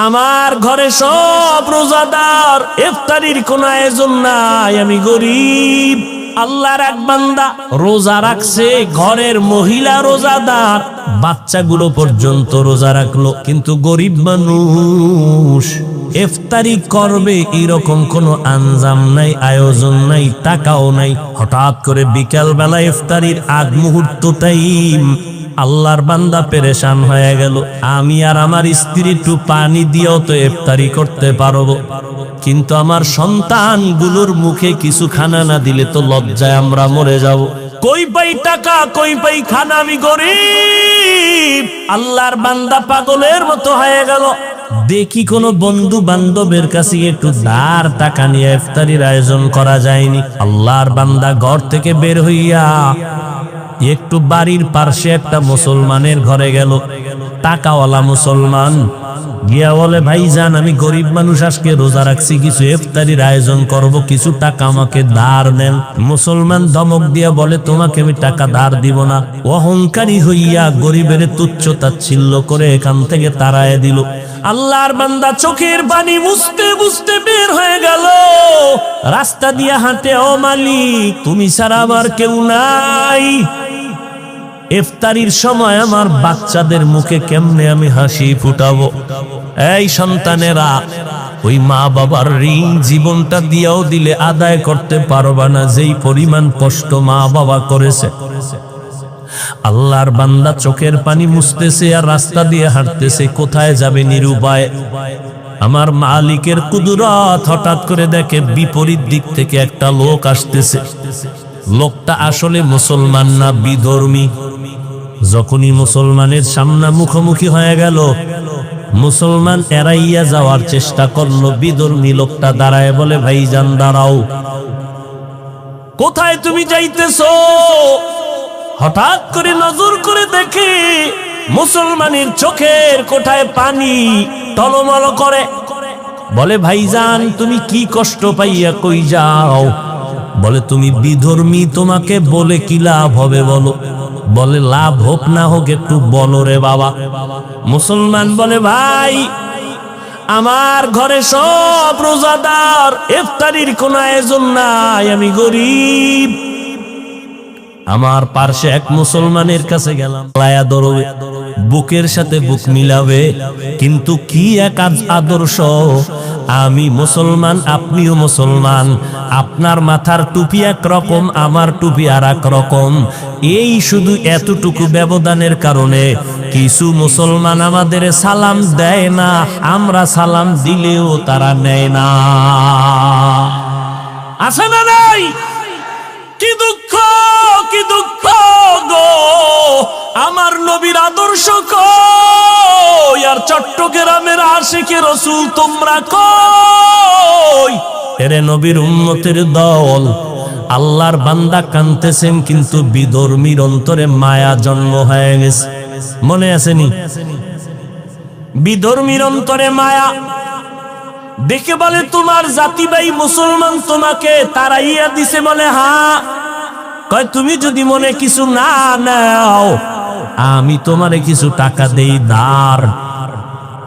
আমার ঘরে সব রোজাদার, ইফতারির কোনো আয়োজন নাই, আমি গরিব। আল্লাহর এক বান্দা রোজা রাখছে, ঘরের মহিলা রোজাদার, বাচ্চাগুলো পর্যন্ত রোজা রাখলো, কিন্তু গরিব মানুষ ইফতারি করবে এরকম কোনো আঞ্জাম নাই, আয়োজন নাই, টাকাও নাই। হঠাৎ করে বিকাল বেলা ইফতারির আগ মুহূর্ত টাইম, আল্লাহর বান্দা পেরেশান হয়ে গেল। আমি আর আমার স্ত্রী একটু পানি দিয়েও তো ইফতারি করতে পারবো, কিন্তু আমার সন্তানগুলোর মুখে কিছু খানা না দিলে তো লজ্জায় আমরা মরে যাব। কই পাই টাকা, কই পাই খানা, আমি গরিব। আল্লাহর বান্দা পাগলের মতো হয়ে গেল। দেখি কোনো বন্ধু বান্ধবের কাছে একটু ধার টাকা নিয়ে ইফতারির আয়োজন করা যায়নি। আল্লাহর বান্দা ঘর থেকে বের হইয়া একটু বাড়ির পাশে একটা মুসলমানের ঘরে গেল, টাকাওয়ালা মুসলমান। গিয়া বলে, ভাইজান আমি গরিব মানুষ, আজকে রোজা রাখছি, কিছু ইফতারির আয়োজন করব, কিছু টাকা আমাকে ধার নেন। মুসলমান ধমক দিয়া বলে, তোমাকে আমি টাকা ধার দিব না। অহংকারী হইয়া গরিবের তুচ্ছ তাচ্ছিল্য করে এখান থেকে তাড়ায় দিল। আল্লাহর বান্দা চোখের পানি মুছতে মুছতে বের হয়ে গেল। রাস্তা দিয়া হাঁটে, ও মালিক তুমি ছাড়া আমার কেউ নাই। ইফতারির সময় আমার বাচ্চাদের মুখে কেমনে আমি হাসি ফুটাবো? এই সন্তানেরা, ওই মা বাবার ঋণ জীবনটা দিয়েও দিলে আদায় করতে পারবা না, যেই পরিমাণ কষ্ট মা বাবা করেছে। আল্লাহর বান্দা চোখের পানি মুছতেছে আর রাস্তা দিয়ে হাঁটতেছে, কোথায় যাবে নিরুপায়। আমার মালিকের কুদরত, হঠাৎ করে দেখে বিপরীত দিক থেকে একটা লোক আসতেছে। লোকটা আসলে মুসলমান না, বিধর্মী। যখনই মুসলমানের সামনে মুখোমুখি হয়ে গেল, মুসলমান এড়াইয়া যাওয়ার চেষ্টা করলো। বিধর্মী লোকটা দাঁড়ায় বলে, ভাইজান দাঁড়াও, কোথায় তুমি যাইতেছো? হঠাৎ করে নজর করে দেখে মুসলমানের চোখের কোঠায় পানি টলমল করে। বলে, ভাইজান তুমি কি কষ্ট পাইয়া কই যাও? বলে, তুমি বিধর্মী, তোমাকে বলে কি লাভ হবে বলো? বলে, লাভ হোক না হোক একটু বলো রে বাবা। মুসলমান বলে, ভাই আমার ঘরে সব রোজাদার, ইফতারির কোনো আয়োজন নাই, আমি গরিব। আমার পার্শ্বে এক মুসলমানের কাছে গেলাম, লায়া ধরবে, বুকের সাথে বুক মিলাবে, কিন্তু কি এক আদর্শ। আমি মুসলমান, আপনিও মুসলমান, আপনার মাথার টুপি এক রকম, আমার টুপি আর এক রকম। এই শুধু এতটুকু ব্যবধানের কারণে কিছু মুসলমান আমাদের সালাম দেয় না, আমরা সালাম দিলেও তারা নেয় না। আছে না নাই? কি দুঃখ, কি দুঃখ গো, আমার নবীর আদর্শ কই? আর চট্টগ্রামের আশিকে রাসূল তোমরা কই? এরে নবীর উম্মতের দল, আল্লাহর বান্দা কাঁদতেছেন, কিন্তু বিধর্মীর অন্তরে মায়া জন্ম হয়ে গেছে। মনে আসেনি? বিধর্মীর অন্তরে মায়া দেখে বলে, তোমার জাতি ভাই মুসলমান তোমাকে তাড়াইয়া দিছে। বলে, হ্যাঁ। কয়, তুমি যদি মনে কিছু না নাও, আমি তোমারে কিছু টাকা দেই ধার,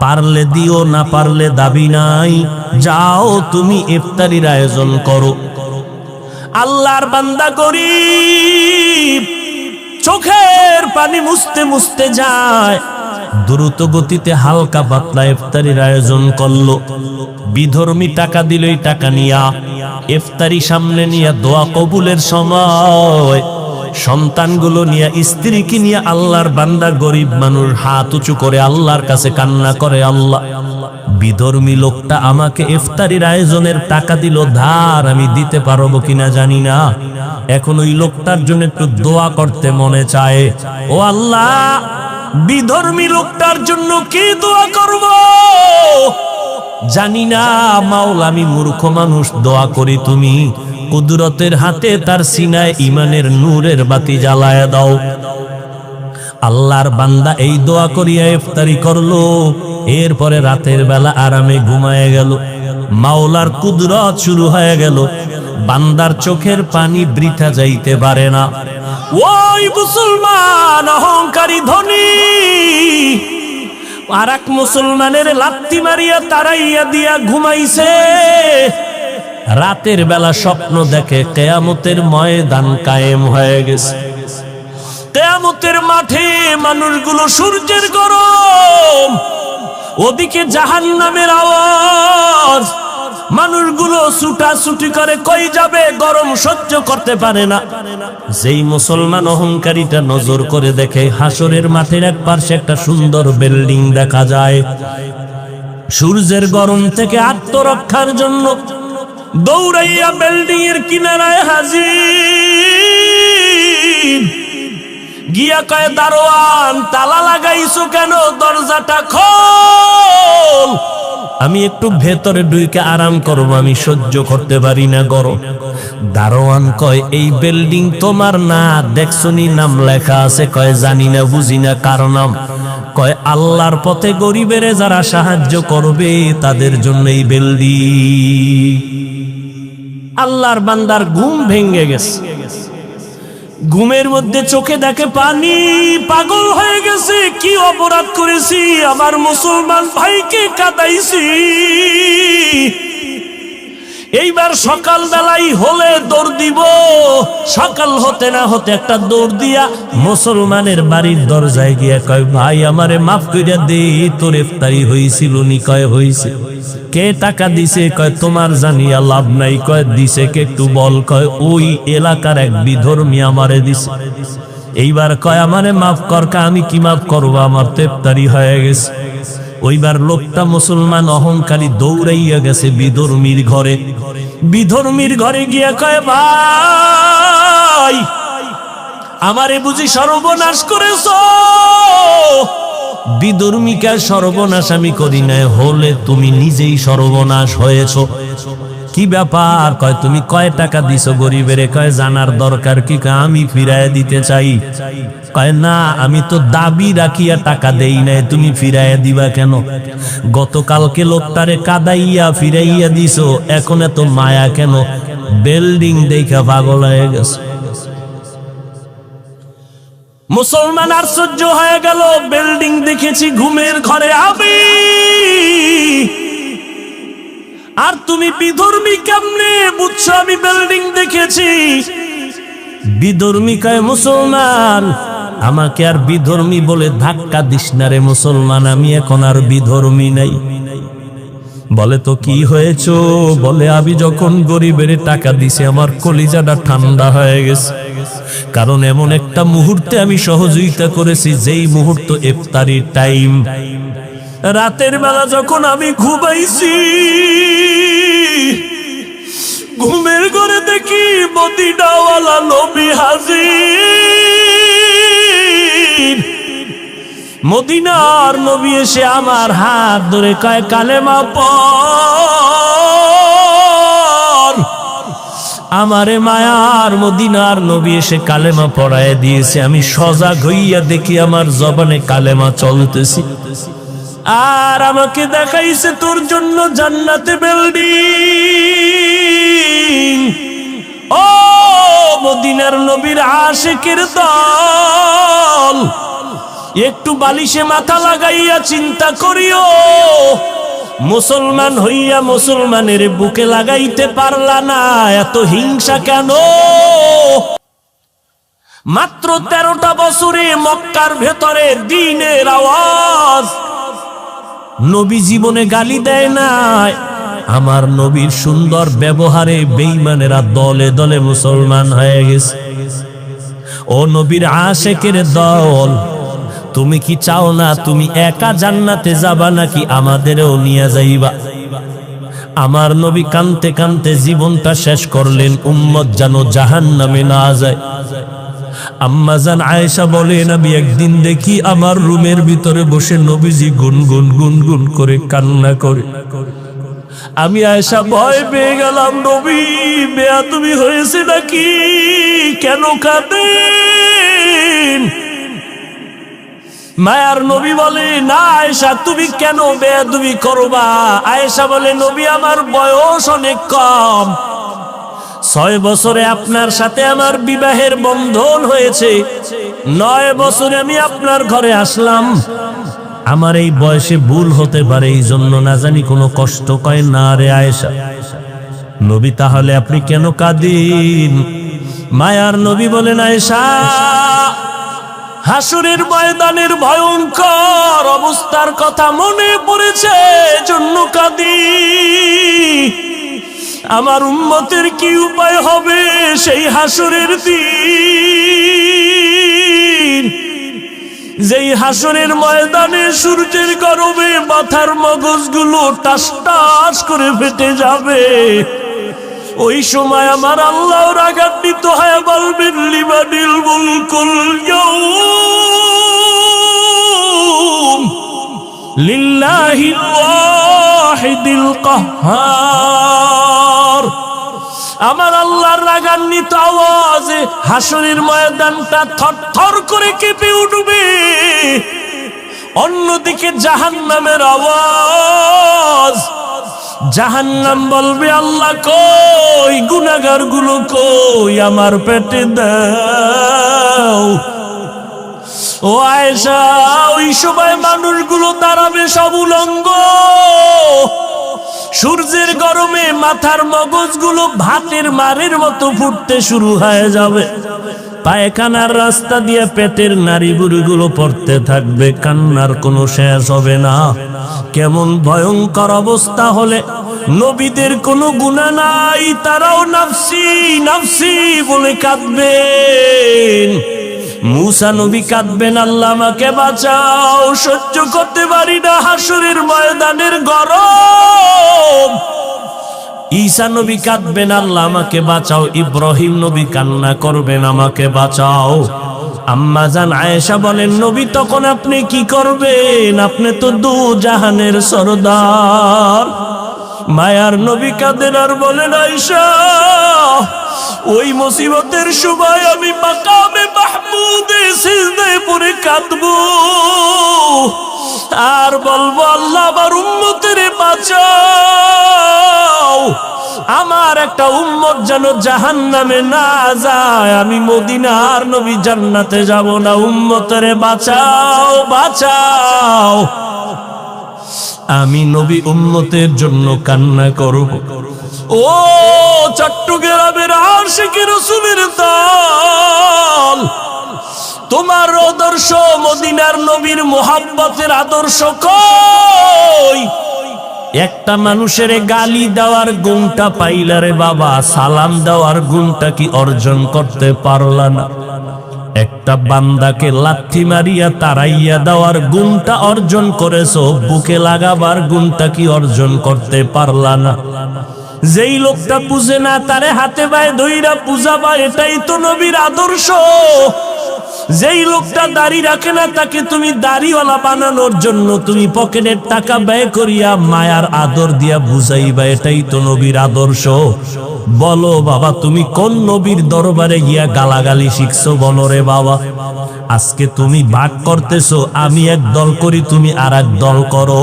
পারলে দিও, না পারলে দাবি নাই, যাও তুমি ইফতারির আয়োজন করো। আল্লাহর বান্দা গরিব, চোখের পানি মুছতে মুছতে যায়, দ্রুত গতিতে হালকা পাতলা ইফতারির আয়োজন করলো। বিধর্মী টাকা দিল, এই টাকা নিয়া ইফতারি সামনে নিয়ে দোয়া কবুলের সময় সন্তানগুলো নিয়ে, স্ত্রীকে নিয়ে আল্লাহর বান্দা গরিব মানুষ হাত উঁচু করে আল্লাহর কাছে কান্না করে, আল্লাহ বিধর্মী লোকটা আমাকে ইফতারির আয়োজনের টাকা দিল ধার, আমি দিতে পারবো কিনা জানি না, এখন ওই লোকটার জন্য একটু দোয়া করতে মনে চায়। ও আল্লাহ, বিধর্মী লোকটার জন্য কি দোয়া করব জানি না। মাওলা, আমি মূর্খ মানুষ, দোয়া করি তুমি কুদরতের হাতে তার সিনায় ইমানের নূরের বাতি জ্বালায়া দাও। আল্লাহর বান্দা এই দোয়া করিয়া ইফতারি করলো। এরপরে রাতের বেলা আরামে ঘুমায় গেল। মাওলার কুদরত শুরু হয়ে গেল। বান্দার চোখের পানি বৃথা যাইতে পারে না। ওই মুসলমান অহংকারী ধনী আর এক মুসলমানের লাত্তি মারিয়া তাড়াইয়া দিয়া ঘুমাইছে। রাতের বেলা স্বপ্ন দেখে কিয়ামতের ময়দান কায়েম হয়ে গেছে। কিয়ামতের মাঠে মানুষগুলো সূর্যের গরম, ওদিকে জাহান্নামের আওয়াজ, মানুষগুলো ছুটাছুটি করে, কই যাবে, গরম সহ্য করতে পারে না। যেই মুসলমান অহংকারীটা নজর করে দেখে হাসরের মাঠের এক পাশে একটা সুন্দর বিল্ডিং দেখা যায়। সূর্যের গরম থেকে আত্মরক্ষার জন্য দৌড়াইয়া বিল্ডিং এর কিনারায় হাজির। গিয়া কয়, দারোয়ান তালা লাগাইছো কেন, দরজাটা খোল, আমি একটু ভেতরে ঢুকে আরাম করব, আমি সহ্য করতে পারি না গরম। দারোয়ান কয়, এই বিল্ডিং তোমার না, দেখছনি নাম লেখা আছে? কয়, জানি না, বুঝি না কার নাম। কয়, আল্লাহর পথে গরিবের যারা সাহায্য করবে তাদের জন্য এই বিল্ডিং। আল্লাহর বান্দার ঘুম ভেঙে গেছে। ঘুমের মধ্যে চোখে দেখে পানি, পাগল হয়ে গেছে। কি অপরাধ করেছি, আমার মুসলমান ভাইকে কাঁদাইছি। এইবার সকাল বেলাই হলে দৌড় দিব। সকাল হতে না হতে একটা দৌড় দিয়া মুসলমানের বাড়ির দরজায় গিয়া কয়, ভাই আমারে মাফ কইরা দে, তোর ইফতারি হইছিল নি? কয়, হইছে। কে টাকা দিছে? কয়, তোমার জানিয়া লাভ নাই। কয়, দিছে কে একটু বল। কয়, ওই এলাকার এক বিধর্মী আমারে দিছে। এইবার কয়, আমারে মাফ কর। আমি কি মাফ করবো, আমার তো ইফতারি হয়ে গেছে। ওইবার লোকটা মুসলমান অহংকারী দৌড়াইয়া গেছে বিধর্মীর ঘরে। বিধর্মীর ঘরে গিয়া কয়, ভাই আমারে বুঝি সর্বনাশ করেছ? বিধর্মীকে সর্বনাশ আমি করি নাই, হলে তুমি নিজেই সর্বনাশ হয়েছ। কি ব্যাপার? কয়, তুমি কয় টাকা দিছো গরিবের? কয়, জানার দরকার কি? আমি ফিরাইয়া দিতে চাই। কয়, না, আমি তো দাবি রাখিয়া টাকা দেই নাই, তুমি ফিরাইয়া দিবা কেন? গতকালকে লোকটারে কাদাইয়া ফিরাইয়া দিছো, এখন এত মায়া কেন? বিল্ডিং দেখা পাগল হয়ে গেছে। মুসলমান আশ্চর্য হয়ে গেল, বিল্ডিং দেখেছি ঘুমের ঘরে আমি, আর তুমি বিধর্মী কেমনে বুঝছো আমি বিল্ডিং দেখেছি? বিধর্মী কয়, মুসলমান আমাকে আর বিধর্মী বলে ধাক্কা দিস না রে মুসলমান, আমি এখন আর বিধর্মী নাই। বলে, তো কি হয়েছ? বলে, আমি যখন গরিবের টাকা দিছি আমার কলিজাটা ঠান্ডা হয়ে গেছে, কারণ এমন একটা মুহূর্তে আমি সহযোগিতা করেছি যেই মুহূর্ত ইফতারির টাইম। রাতের বেলা যখন আমি ঘুমাইছি, ঘুমের ঘরে দেখি মদিনাওয়ালা নবী হাজির। মদিনার নবী এসে আমার হাত ধরে কয়, কালেমা পড়। আমারে মায়ার মদিনার নবী এসে কালেমা পড়ায় দিয়েছে। আমি সজাগ হইয়া দেখি আমার জবানে কালেমা চলতেছি, আর আমাকে দেখাইছে তোর জন্য জান্নাতে বিল্ডিং। ও মদিনার নবীর আশিকের দল, একটু বালিশে মাথা লাগাইয়া চিন্তা করিও। মুসলমান হইয়া মুসলমানের বুকে লাগাইতে পারলা না, এত হিংসা কেন? মাত্র 13টা বছরে মক্কার ভেতরে দ্বীনের আওয়াজ। নবী জীবনে গালি দেয় নাই, আমার নবীর সুন্দর ব্যবহারে বেঈমানেরা দলে দলে মুসলমান হয়ে গেছে। ও নবীর আশিকের দল, তুমি কি চাও না তুমি একা জান্নাতে যাবা, নাকি আমাদেরও নিয়ে যাইবা? আমার নবী কানতে কানতে জীবনটা শেষ করলেন, উম্মত যেন জাহান্নামে না যায়। আম্মা জান আয়েশা বলেন, আমি একদিন দেখি আমার রুমের ভিতরে বসে নবীজি গুনগুন গুনগুন করে কান্না করে। আমি আয়েশা ভয় পেয়ে গেলাম, নবী বেয়াদবি হয়েছে নাকি, কেন কাঁদেন? মায়ার নবী বলে, না আয়েশা তুমি কেন বেয়াদবি করবা? আয়েশা বলে, নবী আমার বয়স অনেক কম, 6 বছরে আপনার সাথে আমার বিবাহের বন্ধন হয়েছে, 9 বছরে আমি আপনার ঘরে আসলাম, আমার এই বয়সে ভুল হতে পারে, এই জন্য না জানি কোনো কষ্ট কয় না রে আয়েশা। নবী তাহলে আপনি কেন কাঁদেন? মায়ার নবী বলেন, আয়েশা হাসরের ময়দানের ভয়ঙ্কর অবস্থার কথা মনে পড়েছে, জন্য কাঁদি। আমার উম্মতের কি উপায় হবে সেই হাসরের দিন, যেই হাসরের ময়দানে সূর্যের গরমে মাথার মগজগুলো টাস টাস করে ফেটে যাবে। ওই সময় আমার আল্লাহ রাগান্বিত হয়ে বলবেন, লিমানিল মুলকুল ইয়াউম লিল্লাহিল ওয়াহিদিল কাহ্হার। আমার আল্লাহর রাগান্বিত আওয়াজে হাসরের ময়দানটা থরথর করে কেঁপে উঠবে। অন্যদিকে জাহান্নামের আওয়াজ, জাহান্নাম বলবে, আল্লাহ কই, গুনাহগার গুলো কই, আমার পেটে দাও। ও আয়েশা, ওই সময় মানুষগুলো দাঁড়াবে সব উলঙ্গ, সূর্যের গরমে মাথার মগজগুলো ভাতের মারের মতো ফুটতে শুরু হয়ে যাবে। পায়খানার রাস্তা দিয়ে পেটের নাড়িভুড়িগুলো পড়তে থাকবে, কান্নার কোনো শেষ হবে না। কেমন ভয়ঙ্কর অবস্থা হলে নবীদের কোনো গুনাহ নাই, তারাও নাফসি নাফসি বলে কাঁদবেন। মুসা নবী কাঁদবেন, আল্লাহ আমাকে বাঁচাও, সহ্য করতে পারি না হাসরের ময়দানের গরম। ঈসা নবী কাঁদবেন, আল্লাহ আমাকে বাঁচাও। ইব্রাহিম নবী কান্না করবেন, আমাকে বাঁচাও। আম্মা জান আয়েশা বলেন, নবী তখন আপনি কি করবেন? আপনি তো দু জাহানের সরদার। মায়ার নবী কাঁদেন আর বলেন, আয়েশা ওই মুসিবতের সময় আমি মাকামে মাহমুদে সিজদায় পড়ে কাঁদবো আর বলবো, আল্লাহ আমার উম্মতের বাঁচাও। আমার একটা উম্মত যেন জাহান্নামে না যায়, আমি মদিনার নবী জান্নাতে যাব না, উম্মতের বাঁচাও বাঁচাও। আমি নবী উম্মতের জন্য কান্না করব। ও চট্টগ্রামের আশিকি রাসূলের দল, তোমার আদর্শ, মদিনার নবীর মোহাব্বতের আদর্শ কই? একটা মানুষের গালি দেওয়ার গুণটা পাইলা রে বাবা, সালাম দেওয়ার গুণটা কি অর্জন করতে পারলা না? একটা বান্দাকে লাথি মারিয়া তাড়াইয়া দেওয়ার গুণটা অর্জন করেছো, বুকে লাগাবার গুণটা কি অর্জন করতে পারলা না? যেই লোকটা বুঝে না তারে হাতে পায়ে ধইরা পূজাবা, এটাই তো নবীর আদর্শ। যেই লোকটা দাড়ি রাখে না তাকে তুমি দাড়িওয়ালা বানানোর জন্য তুমি পকেটের টাকা ব্যয় করিয়া মায়ার আদর দিয়া বুঝাইবা, এটাই তো নবীর আদর্শ। বলো বাবা, তুমি কোন নবীর দরবারে গিয়া গালাগালি শিখছো? বলো রে বাবা। আজকে তুমি ভাগ করতেছো, আমি এক দল করি, তুমি আর এক দল করো,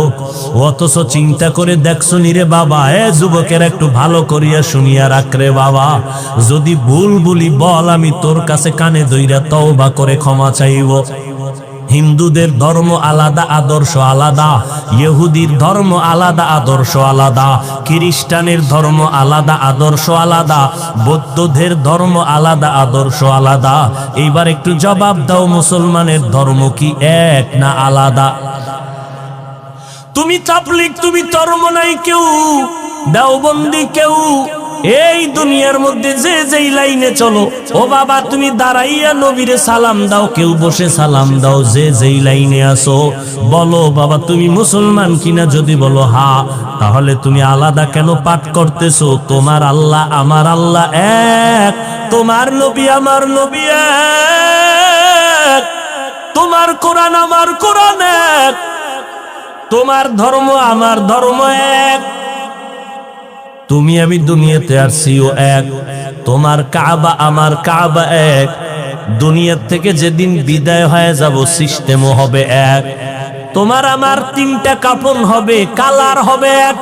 অথচ চিন্তা করে দেখছো নি রে বাবা? যুবকের একটু ভালো করিয়া শুনিয়া রাখ রে বাবা, যদি ভুল বলি বল, আমি তোর কাছে কানে ধইরা তওবা করে ক্ষমা চাইব। হিন্দুদের ধর্ম আলাদা, আদর্শ আলাদা। ইহুদির ধর্ম আলাদা, আদর্শ আলাদা। খ্রিস্টানের ধর্ম আলাদা, আদর্শ আলাদা। বৌদ্ধদের ধর্ম আলাদা, আদর্শ আলাদা। এইবার একটু জবাব দাও, মুসলমানের ধর্ম কি এক না আলাদা? তুমি তাবলীগ, তুমি ধর্ম নাই কেউ, দেওবন্দি কেউ, এই দুনিয়ার মধ্যে যে যেই লাইনে চলো, ও বাবা তুমি দাঁড়াইয়া নবীরে সালাম দাও, কেউ বসে সালাম দাও, যে যেই লাইনে আসো। বলো বাবা তুমি মুসলমান কিনা? যদি বলো হা, তাহলে তুমি আলাদা কেন পাঠ করতেছো? তোমার আল্লাহ আমার আল্লাহ এক, তোমার নবী আমার নবী এক, তোমার কোরআন আমার কোরআন এক, তোমার ধর্ম আমার ধর্ম এক। তুমি আমি দুনিয়াতে আসছিও এক, তোমার কাবা আমার কাবা এক। দুনিয়ার থেকে যেদিন বিদায় হয়ে যাব সিস্টেমও হবে এক। তোমার আমার তিনটা কাফন হবে, কালার হবে এক।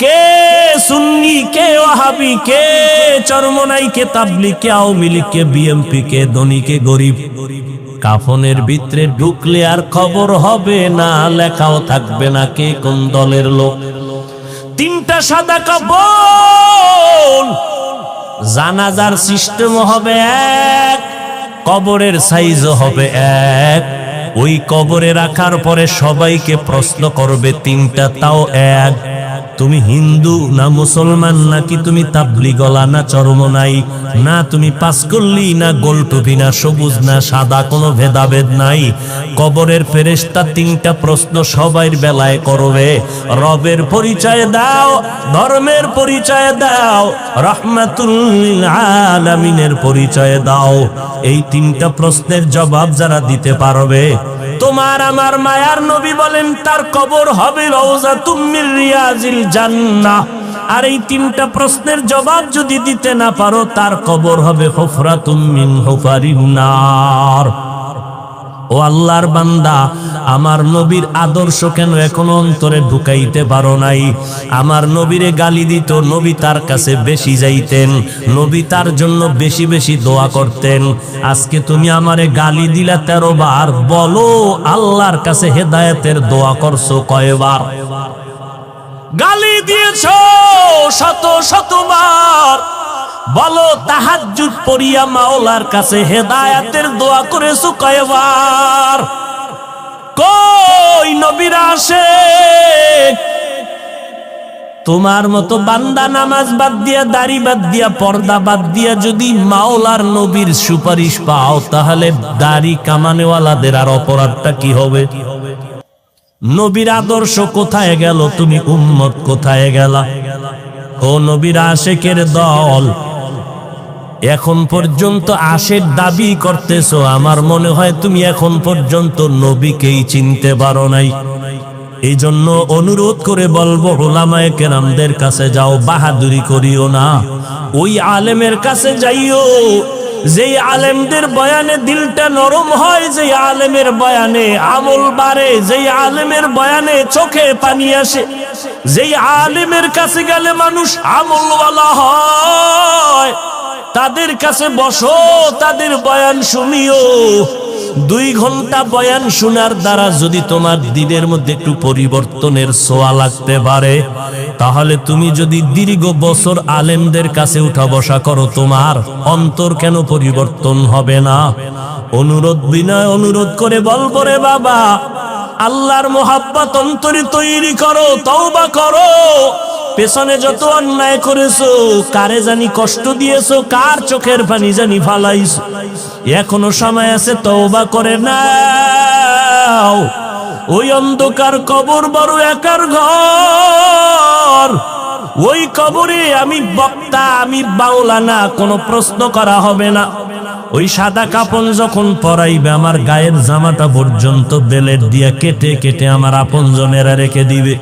কে সুন্নি, কে ওয়াহাবি, কে চরমনাই, কে তাবলীগ, কে আওয়ামী লীগ, কে বিএনপি, কে ধনী, কে গরিব, কাফনের ভিতরে ঢুকলে আর খবর হবে না, লেখাও থাকবে না কে কোন দলের লোক। 3টা সাদা কাফন, জানাজার সিস্টেম হবে এক, কবরের সাইজও হবে এক। ওই কবরে রাখার পরে সবাইকে প্রশ্ন করবে 3টা, তাও এক। তুমি হিন্দু না মুসলমান, নাকি তুমি তাবলিগলা না চরমনাই, না তুমি পাঁচকল্লি না গোলটুপি না সবুজ না সাদা, কোনো ভেদাভেদ নাই। কবরের ফেরেশতা 3টা প্রশ্ন সবার বেলায় করবে। রবের পরিচয় দাও, ধর্মের পরিচয় দাও, রাহমাতুল লিল আলামিনের পরিচয় দাও। এই 3টা প্রশ্নের জবাব যারা দিতে পারবে, তোমার আমার মায়ার নবী বলেন তার কবর হবে রওজাতুম মির রিয়াজিল জান্নাহ। আর এই 3টা প্রশ্নের জবাব যদি দিতে না পারো, তার কবর হবে হুফরাতুম মিন হুফারিন নার। ও আল্লাহর বান্দা, আমার নবীর আদর্শ কেন এখনো অন্তরে ঢুকাইতে পারো নাই? আমার নবীরে গালি দিত, নবী তার কাছে বেশি যাইতেন, নবী তার জন্য বেশি বেশি দোয়া করতেন। আজকে তুমি আমারে গালি দিলা 13 বার, বলো আল্লাহর কাছে হেদায়েতের দোয়া করছো কয়বার? গালি দিয়েছো শত শতবার, বলো তাহাজ্জুদ পড়িয়া মাওলার কাছে হেদায়েতের দোয়া করেছো কয়বার? কই নবীর আশিক? তোমার মতো বান্দা নামাজ বাদ দিয়া, দাড়ি বাদ দিয়া, পর্দা বাদ দিয়া যদি মাওলার নবীর সুপারিশ পাও, তাহলে দাড়ি কামানেওয়ালাদের আর অপরাধটা কি হবে? নবীর আদর্শ কোথায় গেল? তুমি উম্মত কোথায় গেলা? ও নবীর আশিকের দল, এখন পর্যন্ত আশেক দাবি করতেছো, আমার মনে হয় তুমি এখন পর্যন্ত নবীকেই চিনতে পারো নাই। এই জন্য অনুরোধ করে বলবো, উলামায়ে কেরামদের কাছে যাও, বাহাদুরি করিও না। ওই আলেমের কাছে যাইও যেই আলেমদের বয়ানে দিলটা নরম হয়, যেই আলেমের বয়ানে আমল বাড়ে, যেই আলেমের বয়ানে চোখে পানি আসে, যেই আলেমের কাছে গেলে মানুষ আমলওয়ালা হয়, তাদের কাছে বসো, তাদের বয়ান শুনিও। 2 ঘন্টা বয়ান শোনার দ্বারা যদি তোমার দিনের মধ্যে একটু পরিবর্তনের ছোঁয়া লাগতে পারে, তাহলে তুমি যদি দীর্ঘ বছর আলেমদের কাছে উঠা বসা করো, তোমার অন্তর কেন পরিবর্তন হবে না? অনুরোধ বিনয় অনুরোধ করে বলবো, রে বাবা, আল্লাহর মোহাব্বত অন্তরে তৈরি করো, তওবা করো। পেছনে যত অন্যায় করেছো, কারে জানি কষ্ট দিয়েছো, কার চোখের পানি জানি ফালাইছো, এখনো সময় আছে, তওবা করে নাও। ওই অন্ধকার কবর বড় একার ঘর, ওই কবরে আমি বক্তা, আমি মাওলানা, কোনো প্রশ্ন করা হবে না। ওই সাদা কাপড় যখন পরাইবে, আমার গায়ের জামাটা পর্যন্ত বেলেট দিয়া কেটে কেটে আমার আপনজনেরা রেখে দিবে।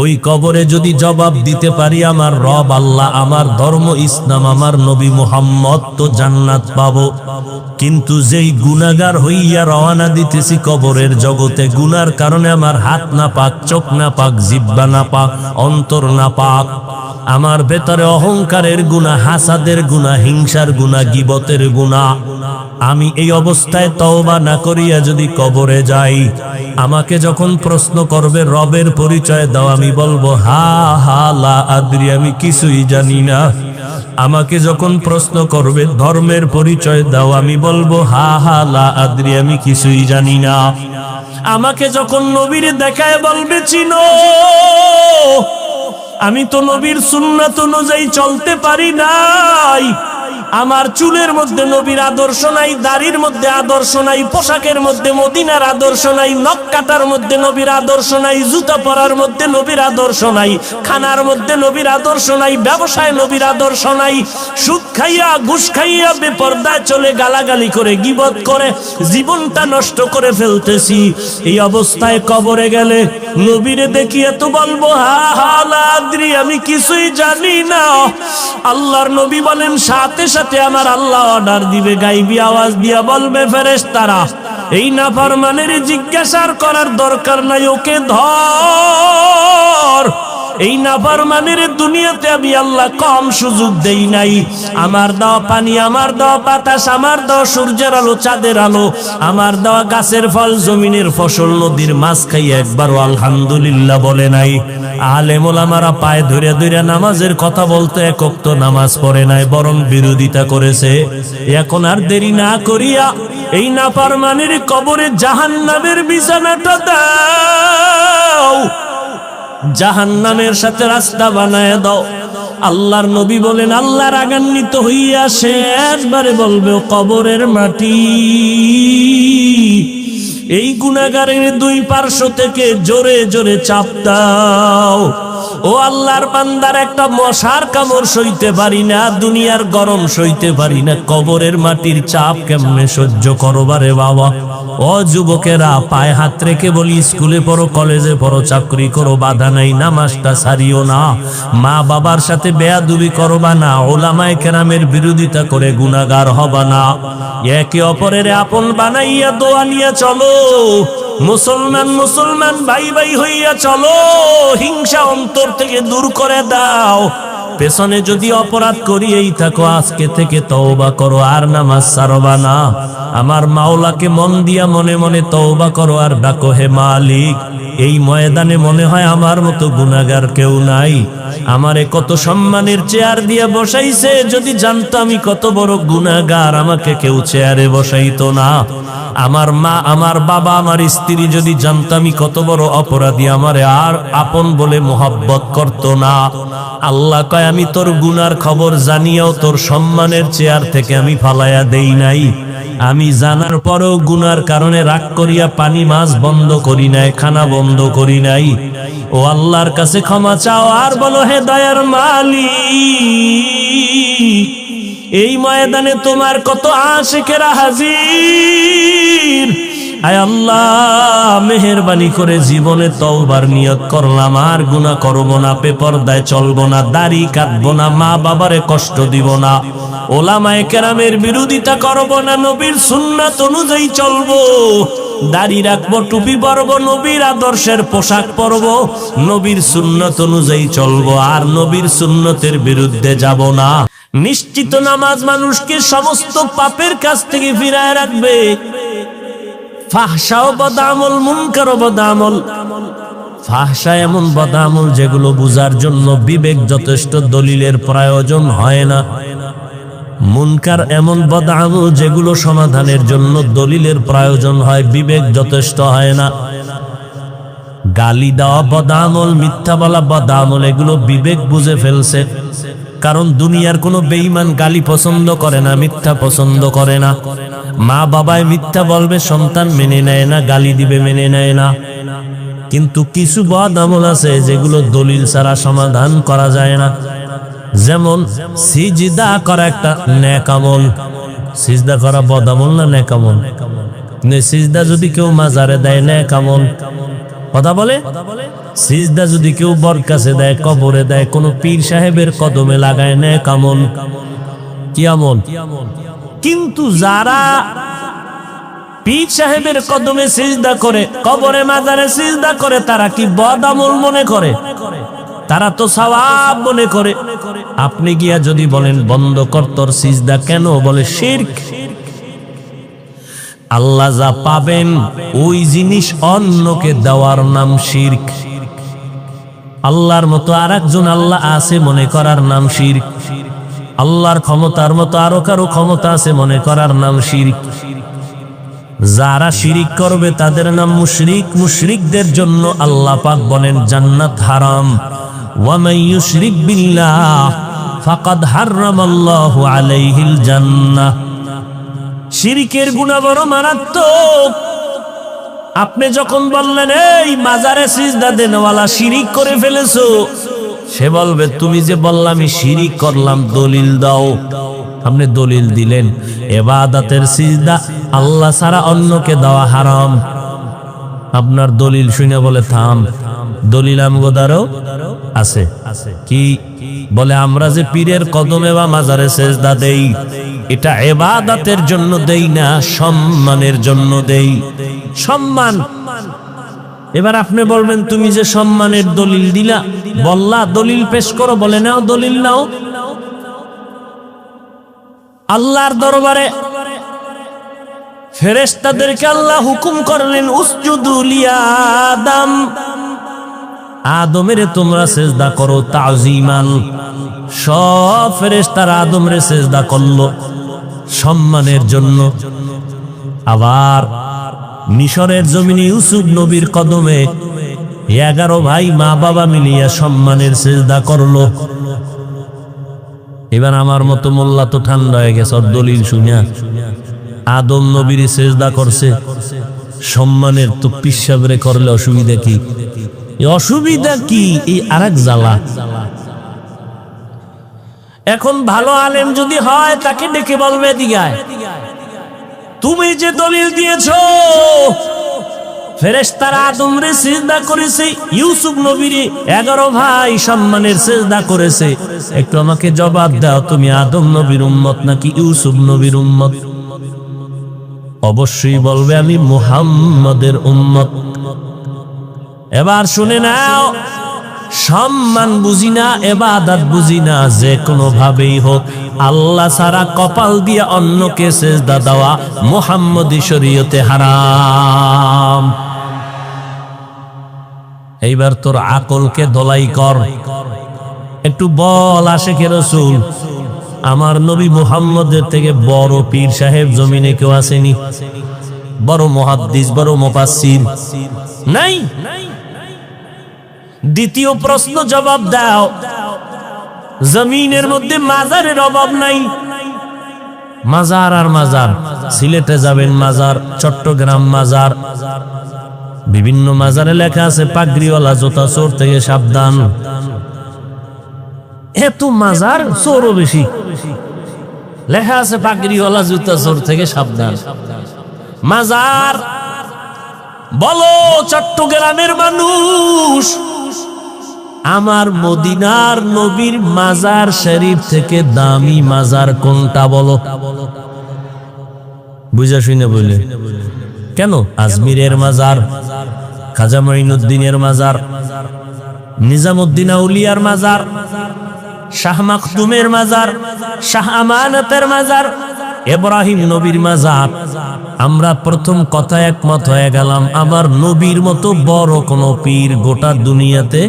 ওই কবরে যদি জবাব দিতে পারি আমার রব আল্লাহ, আমার ধর্ম ইসলাম, আমার নবী মুহাম্মদ, তো জান্নাত পাবো। কিন্তু যেই গুনাহগার হইয়া রওনা দিতেছি কবরের জগতে, গুনার কারণে আমার হাত না পাক, চোখ না পাক, জিহ্বা না পাক, অন্তর না পাক, আমার ভেতরে অহংকারের গুনাহ, হাসাদের গুনাহ, হিংসার গুনাহ, গীবতের গুনাহ, আমি এই অবস্থায় তওবা না করিয়া যদি কবরে যাই, আমাকে যখন প্রশ্ন করবে রবের পরিচয় দাও, আমি বলবো হা হা লা আদ্রি, আমি কিছুই জানি না। আমাকে যখন প্রশ্ন করবে ধর্মের পরিচয় দাও, আমি বলবো হা হা লা আদ্রি, আমি কিছুই জানি না। আমাকে যখন নবীর দেখায় বলবে চিনো, আমি তো নবীর সুন্নাত অনুযায়ী চলতে পারি নাই, আমার চুলের মধ্যে নবীর আদর্শ নাই, দাড়ির মধ্যে আদর্শ নাই, পোশাকের মধ্যে মদিনার আদর্শ নাই, নখ কাটার মধ্যে নবীর আদর্শ নাই, জুতা পরার মধ্যে নবীর আদর্শ নাই, খানার মধ্যে নবীর আদর্শ নাই, ব্যবসায় নবীর আদর্শ নাই, সুদ খাইয়া ঘুষ খাইয়া বেপরদায় চলে গালাগালি করে গীবত করে জীবনটা নষ্ট করে ফেলতেছি। এই অবস্থায় কবরে গেলে নবীরে দেখিয়ে তো বলবো হা হা লা আদ্রি, আমি কিছুই জানি না। আল্লাহর নবী বলেন সাথে সাথে আমার আল্লাহ অর্ডার দিবে, গাইবি আওয়াজ দিয়া বলবে ফেরেশতারা, এই নাফরমানের জিজ্ঞাসা করার দরকার নাই, ওকে ধর। এই নাফরমানের দুনিয়াতে আমি আল্লাহ কম সুযোগ দেই নাই। আমার দেওয়া পানি, আমার দেওয়া বাতাস, আমার দেওয়া সূর্যের আলো, চাঁদের আলো, আমার দেওয়া গাছের ফল, জমিনের ফসল, নদীর মাছ খাই একবারও আলহামদুলিল্লাহ বলে নাই। আলেম ওলামারা পায়ে ধরে ধরে নামাজের কথা বলতে এক ওয়াক্ত নামাজ পড়ে নাই, বরং বিরোধিতা করেছে। এখন আর দেরি না করিয়া এই নাফরমানের কবরে জাহান্নামের বিছানাটা দাও, জাহান্নামের সাথে রাস্তা বানায় দাও। আল্লাহর নবী বলেন, আল্লাহ রাগান্বিত হইয়া শেষবারে বলবে, ও কবরের মাটি, এই গুনাহগারের দুই পার্শ্ব থেকে জোরে জোরে চাপ দাও। ও আল্লাহর বান্দার একটা মশার কামড় সইতে পারি না, দুনিয়ার গরম সইতে পারি না, কবরের মাটির চাপ কেমনে সহ্য করবা রে বাবা। ও যুবকেরা, পায়ে হাত রেখে বলি, স্কুলে পড়ো, কলেজে পড়ো, চাকরি করো, বাধা নাই, নামাজটা ছাড়িও না। মা বাবার সাথে বেয়াদবি করবা না, ওলামায়ে কেরামের বিরোধিতা করে গুনাহগার হবা না। একে অপরের আপন বানাইয়া দোয়া নিয়ে চলো। মুসলমান মুসলমান ভাই ভাই হইয়া চলো। হিংসা অন্তর থেকে দূর করে দাও। পেছনে যদি অপরাধ করিয়েই থাকো, আজকে থেকে তওবা করো, আর নামাজ ছাড়বা না। আমার মাওলাকে মন দিয়া মনে মনে তওবা করো, আর ডাকো, হে মালিক, এই ময়দানে মনে হয় আমার মতো গুনাহগার কেউ নাই। আমারে কত সম্মানের চেয়ার দিয়ে বসাইছে, যদি জানতো আমি কত বড় গুনাহগার, আমাকে কেউ চেয়ারে বসাইতো না। আমার মা, আমার বাবা, আমার স্ত্রী যদি জানতো আমি কত বড় অপরাধী, আমারে আর আপন বলে মোহাব্বত করতো না। আল্লাহ কয়, আমি তোর গুনার খবর জানিয়াও তোর সম্মানের চেয়ার থেকে আমি ফালাইয়া দেই নাই। আমি জানার পরেও গুনার কারণে রাগ করিয়া পানি মাছ বন্ধ করি নাই, খানা বন্ধ করি নাই। ও আল্লাহর কাছে ক্ষমা চাও, আর বলো, হে দয়ার মালিক, এই ময়দানে তোমার কত আশিকেরা হাজির। আয় আল্লাহ, মেহেরবানি করে জীবনে তওবার নিয়ত করলাম, আর গুনাহ করব না, বেপরদায় চলবো না, দাড়ি কাটবো না, মা বাবারে কষ্ট দিব না, ওলামায়ে কেরামের বিরোধিতা করব না, নবীর সুন্নাত অনুযায়ী চলবো, দাড়ি রাখবো, টুপি পরবো, নবীর আদর্শের পোশাক পরবো, নবীর সুন্নাত অনুযায়ী চলবো, আর নবীর সুন্নতের বিরুদ্ধে যাব না। নিশ্চিত নামাজ মানুষকে সমস্ত পাপের কাছ থেকে ফিরায় রাখবে। ফাহশাও বদামল, মুনকারও বদামল। ফাহশা এমন বদামল যেগুলো বুঝার জন্য বিবেক যথেষ্ট, দলিলের প্রয়োজন হয় না। মুনকার এমন বদামল যেগুলো সমাধানের জন্য দলিলের প্রয়োজন হয়, বিবেক যথেষ্ট হয় না। গালি দেওয়া বদামল, মিথ্যা বলা বদামল, এগুলো বিবেক বুঝে ফেলছে। কারণ দুনিয়ার কোনো বেঈমান গালি পছন্দ করে না, মিথ্যা পছন্দ করে না। মা বাবায় মিথ্যা বলবে, সন্তান মেনে নেয় না, গালি দিবে, মেনে নেয় না। কিন্তু কিছু বদ আমল আছে যেগুলো দলিল ছাড়া সমাধান করা যায় না। যেমন সিজদা করা একটা নেক আমল। সিজদা করা বদ আমল না নেক আমল? সিজদা যদি কেউ মাজারে দেয় নেক আমল। কথা বলে, সিজদা যদি কেউ বরকাছে দেয়, কবরে দেয়, কোন পীর সাহেবের কদমে লাগায়, নেক আমল। কি আমল? কিন্তু যারা পীর সাহেবের কদমে সিজদা করে, কবরে মাজারে সিজদা করে, তারা কি বদ আমল মনে করে? তারা তো সওয়াব মনে করে। আপনি গিয়া যদি বলেন বন্ধ কর তোর সিজদা, কেন? বলে শিরক। আল্লাহ যা পাবেন ওই জিনিস অন্যকে দেওয়ার নাম শিরক। আল্লাহর মতো আরেকজন আল্লাহ আছে মনে করার নাম শিরক। আল্লাহর ক্ষমতার মতো আরো কারো ক্ষমতা আছে মনে করার নাম শিরক। যারা শিরিক করবে তাদের নাম মুশরিক। মুশরিকদের জন্য আল্লাহ পাক বলেন জান্নাত হারাম। ওয়া মান ইউশরিক বিল্লাহ ফাকাদ হারামাল্লাহু আলাইহিল জান্নাহ। শিরিকের গুনাহ বড় মারাত্মক। আপনি যখন বললেন এই মাজারে সিজদা দেনওয়ালা শিরিক করে ফেলেছো, সে বলবে তুমি যে বললাম আমি শিরিক করলাম, দলিল দাও। আপনি দলিল দিলেন ইবাদতের সিজদা আল্লাহ ছাড়া অন্যকে দেওয়া হারাম। আপনার দলিল শুনে বলে থাম, দলিল আমগোদারও আছে। কি বলে? আমরা যে পীরের কদমে বা মাজারে সিজদা দেই, এটা ইবাদতের জন্য দেই না, সম্মানের জন্য দেই। সম্মান এবার আপনি বলবেন তুমি যে সম্মানের দলিল দিলা, বললা দলিল পেশ করো, বলে নাও দলিল নাও। আল্লাহর দরবারে ফেরেশতাদেরকে আল্লাহ হুকুম করলেন উসজুদু লিআদম, আদমের তোমরা সিজদা করো তাজিমান। সব ফেরেশতারা আদমরে সিজদা করলো সম্মানের জন্য। আবার মিশরের জমিনে ইউসুফ নবীর কদমে 11 ভাই মা বাবা মিলিয়া সম্মানের সিজদা করলো। এবার আমার মতো মোল্লা তো ঠান্ডা হয়ে গেছে, দলিল শুনিয়া আদম নবীর সিজদা করছে সম্মানের, তো পিসাবরে করলে অসুবিধা কি? অসুবিধা কি? এই আরেক জ্বালা। এখন ভালো আলেম যদি হয় তাকে ডেকে বলবে দিগায় তুমি যে দলিল দিয়েছো ফেরেশতারা আদমরে সিজদা করেছে, ইউসুফ নবীরে 11 ভাই সম্মানের সিজদা করেছে, একটু আমাকে জবাব দাও, তুমি আদম নবীর উম্মত নাকি ইউসুফ নবীর উম্মত? অবশ্যই বলবে আমি মুহাম্মাদের উম্মত। এবার শুনে নাও, সম্মান বুঝি না, ইবাদত বুঝি না, যে কোনো ভাবেই হোক আল্লাহ ছাড়া কপাল দিয়ে অন্যকে সিজদা দেওয়া মুহাম্মদী শরীয়তে হারাম। এইবার তোর আকলকে দলাই কর, একটু বল আশিকে রাসূল আমার নবী মুহাম্মদের থেকে বড় পীর সাহেব জমিনে কেউ আসেনি? বড় মুহাদ্দিস, বড় মুফাসসির নাই? দ্বিতীয় প্রশ্ন জবাব দাও, জমিনের মধ্যে মাজারের অভাব নাই? মাজার আর মাজার, সিলেটে যাবেন মাজার, চট্টগ্রাম মাজার, বিভিন্ন মাজারে লেখা আছে পাগড়িওয়ালা জুতা চোর থেকে সাবধান। এত মাজার, চোরও বেশি, লেখা আছে পাগড়িওয়ালা জুতা চোর থেকে সাবধান। মাজার বলো চট্টগ্রামের মানুষ, আমার মদিনার নবীর মাজার শরীফ থেকে দামি মাজার কোনটা বলো? বুঝা শুনে বলে কেন? আজমিরের মাজার, খাজা মঈনুদ্দিনের মাজার, নিজামউদ্দিন আউলিয়ার মাজার, শাহ মাখদুমের মাজার, শাহ আমানতের মাজার, ইব্রাহিম নবীর মাজার। আমরা প্রথম কথা একমত হয়ে গেলাম, আমার নবীর মতো বড় কোন পীর গোটা দুনিয়াতে,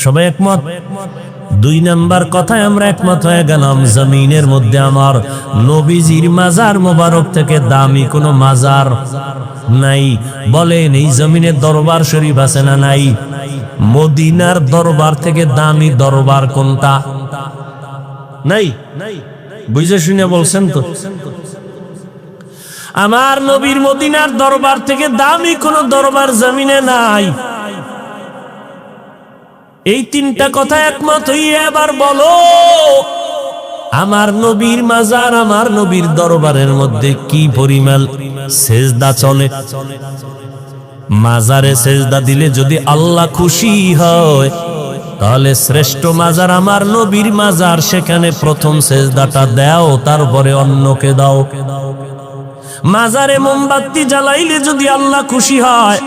সবাই একমত। 2 নাম্বার কথায় আমরা একমত হয়ে গেলাম, জমিনের মধ্যে আমার নবীজির মাজার মোবারক থেকে দামি কোনো মাজার নাই। বলেন এই জমিনের দরবার শরীফ আছে না নাই? মদিনার দরবার থেকে দামি দরবার কোনটা? নাই। বুঝে শুনে বলছেন তো? আমার নবীর মদিনার দরবার থেকে দামি কোনো দরবার জমিনে নাই। এই 3টা কথা একমত হইয়া এবার বলো, আমার নবীর মাজার, আমার নবীর দরবারের মধ্যে কি পরিমাণ সেজদা চলে? মাজারে সেজদা দিলে যদি আল্লাহ খুশি হয় তাহলে শ্রেষ্ঠ মাজার আমার নবীর মাজার, সেখানে প্রথম সেজদাটা দাও, তারপরে অন্যকে দাও। মাজারে মোমবাতি জ্বালাইলে যদি আল্লাহ খুশি হয়,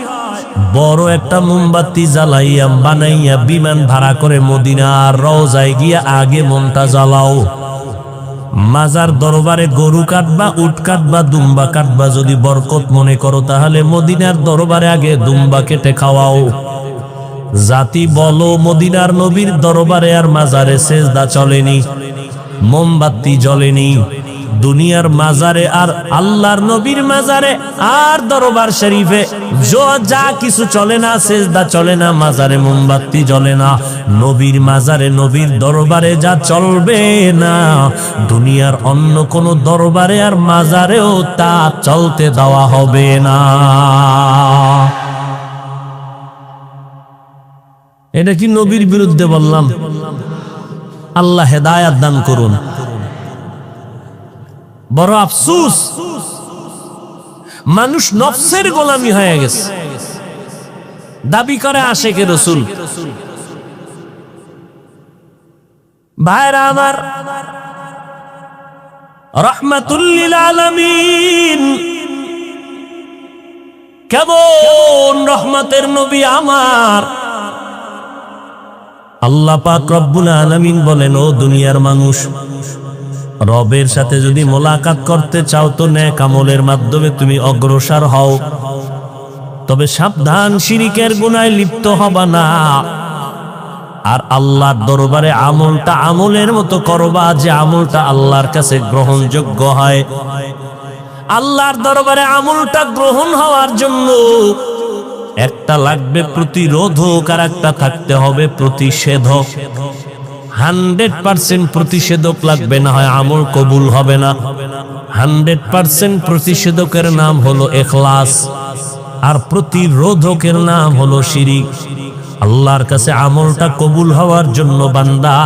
বড় একটা মোমবাতি জ্বালাইয়া বানাইয়া বিমান ভাড়া করে মদিনার রওজায় গিয়া আগে মনটা জ্বালাও। মাজার দরবারে গরু কাটবা, উট কাটবা, দুম্বা কাটবা, যদি বরকত মনে করো তাহলে মদিনার দরবারে আগে দুম্বা কেটে খাওয়াও। জাতি বলো মদিনার নবীর দরবারে আর মাজারে সেজদা চলেনি, মোমবাতি জ্বলেনি। দুনিয়ার মাজারে আর আল্লাহর নবীর মাজারে আর দরবার শরীফে যা কিছু চলে না, সেজদা চলে না, মাজারে মোমবাতি জ্বলে না। নবীর মাজারে নবীর দরবারে যা চলবে না, দুনিয়ার অন্য কোন দরবারে আর মাজারেও তা চলতে দেওয়া হবে না। এটা কি নবীর বিরুদ্ধে বললাম? আল্লাহ হেদায়াত দান করুন। বড় আফসোস, মানুষ নফসের গোলামি হয়ে গেছে, দাবি করে আশিকে রাসূল। ভাইরা আমার, রাহমাতুল লিল আলামিন কেমন রহমতের নবী আমার। আল্লাহ পাক রব্বুল আলামিন বলেন, ও দুনিয়ার মানুষ, রবের সাথে যদি মোলাকাত করতে চাও তো নেক আমলের মাধ্যমে তুমি অগ্রসর হও, তবে সাবধান, শিরিকের গুনায় লিপ্ত হবা না। আর আল্লাহর দরবারে আমলটা আমলের মতো করবা, যে আমলটা আল্লাহর কাছে গ্রহণযোগ্য হয়। আল্লাহর দরবারে আমলটা গ্রহণ হওয়ার জন্য একটা লাগবে প্রতিরোধক, আর একটা থাকতে হবে প্রতিষেধক। 100% প্রতিষেধক লাগবে, না হয় আমল কবুল হবে না। 100% প্রতিষেধকের নাম হলো ইখলাস, আর প্রতিরোধকের নাম হলো শিরিক। আল্লাহর কাছে আমলটা কবুল হওয়ার জন্য বান্দা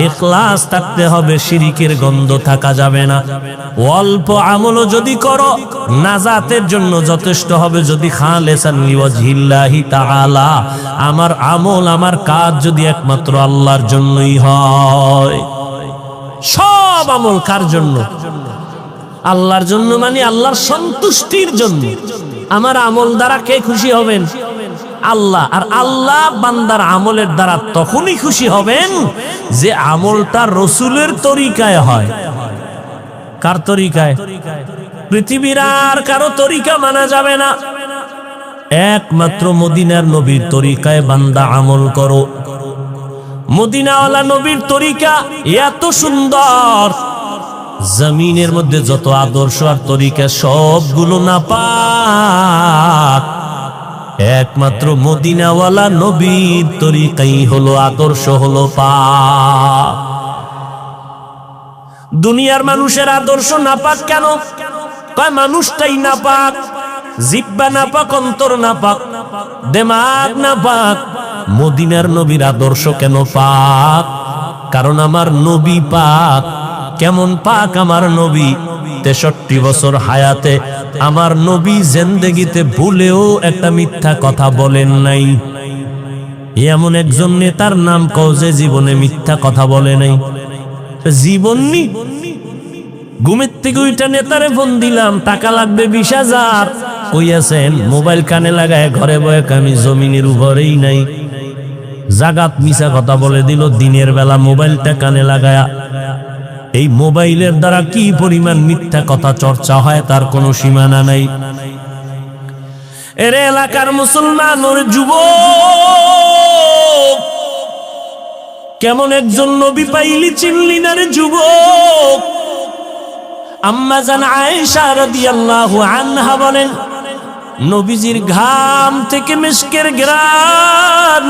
ইখলাস থাকতে হবে, শিরিকের গন্ধ থাকা যাবে না। অল্প আমলও যদি করো নাজাতের জন্য যথেষ্ট হবে, যদি খালেসান লিওয়াজহিল্লাহি তাআলা, আমার আমল আমার কাজ যদি একমাত্র আল্লাহর জন্যই হয়। সব আমল কার জন্য? আল্লাহর জন্য, মানে আল্লাহর সন্তুষ্টির জন্য। আমার আমল দ্বারা কে খুশি হবেন? আল্লাহ। আর আল্লাহ বান্দার আমলের দ্বারা তখনই খুশি হবেন যে আমলটা রসুলের তরিকায় হয়। কার তরিকায়? পৃথিবীর আর কারো তরিকা মানা যাবে না, একমাত্র মদিনার নবীর তরিকায় বান্দা আমল করো। মদিনাওয়ালা নবীর তরিকা এত সুন্দর, জমিনের মধ্যে যত আদর্শ আর তরিকা সবগুলো নাপাক, একমাত্র মদিনাওয়ালা নবীর তরিকাই হলো আদর্শ, হলো পাক। দুনিয়ার মানুষের আদর্শ নাপাক কেন? কয় মানুষটাই নাপাক, জিহ্বা নাপাক, অন্তর নাপাক, দিমাগ নাপাক। মদিনার নবীর আদর্শ কেন পাক? কারণ আমার নবী পাক। কেমন পাক আমার নবী? 63 বছর হায়াতে আমার নবী জিন্দেগিতে ভুলেও একটা মিথ্যা কথা বলেন নাই। এমন একজন নেতার নাম কও যে জীবনে মিথ্যা কথা বলে নাই? জীবননি। ঘুমের থেকে ওইটা নেতারে ফোন দিলাম, টাকা লাগবে 20,000, কই আছেন? মোবাইল কানে লাগায় ঘরে বয়ে, আমি জমিনের উপরেই নাই। জাগাত মিছা কথা বলে দিল, দিনের বেলা মোবাইলটা কানে লাগায়া। এই মোবাইলের দ্বারা কি পরিমাণ মিথ্যা কথা চর্চা হয় তার কোনো সীমানা নাই। এর এলাকার মুসলমান ওর যুবক, কেমন একজন নবী পাইলি চিনলি না রে যুবক? আম্মা জান আয়েশা রাদিয়াল্লাহু আনহা বলেন, নবীজির ঘাম থেকে মিশকের ঘ্রাণ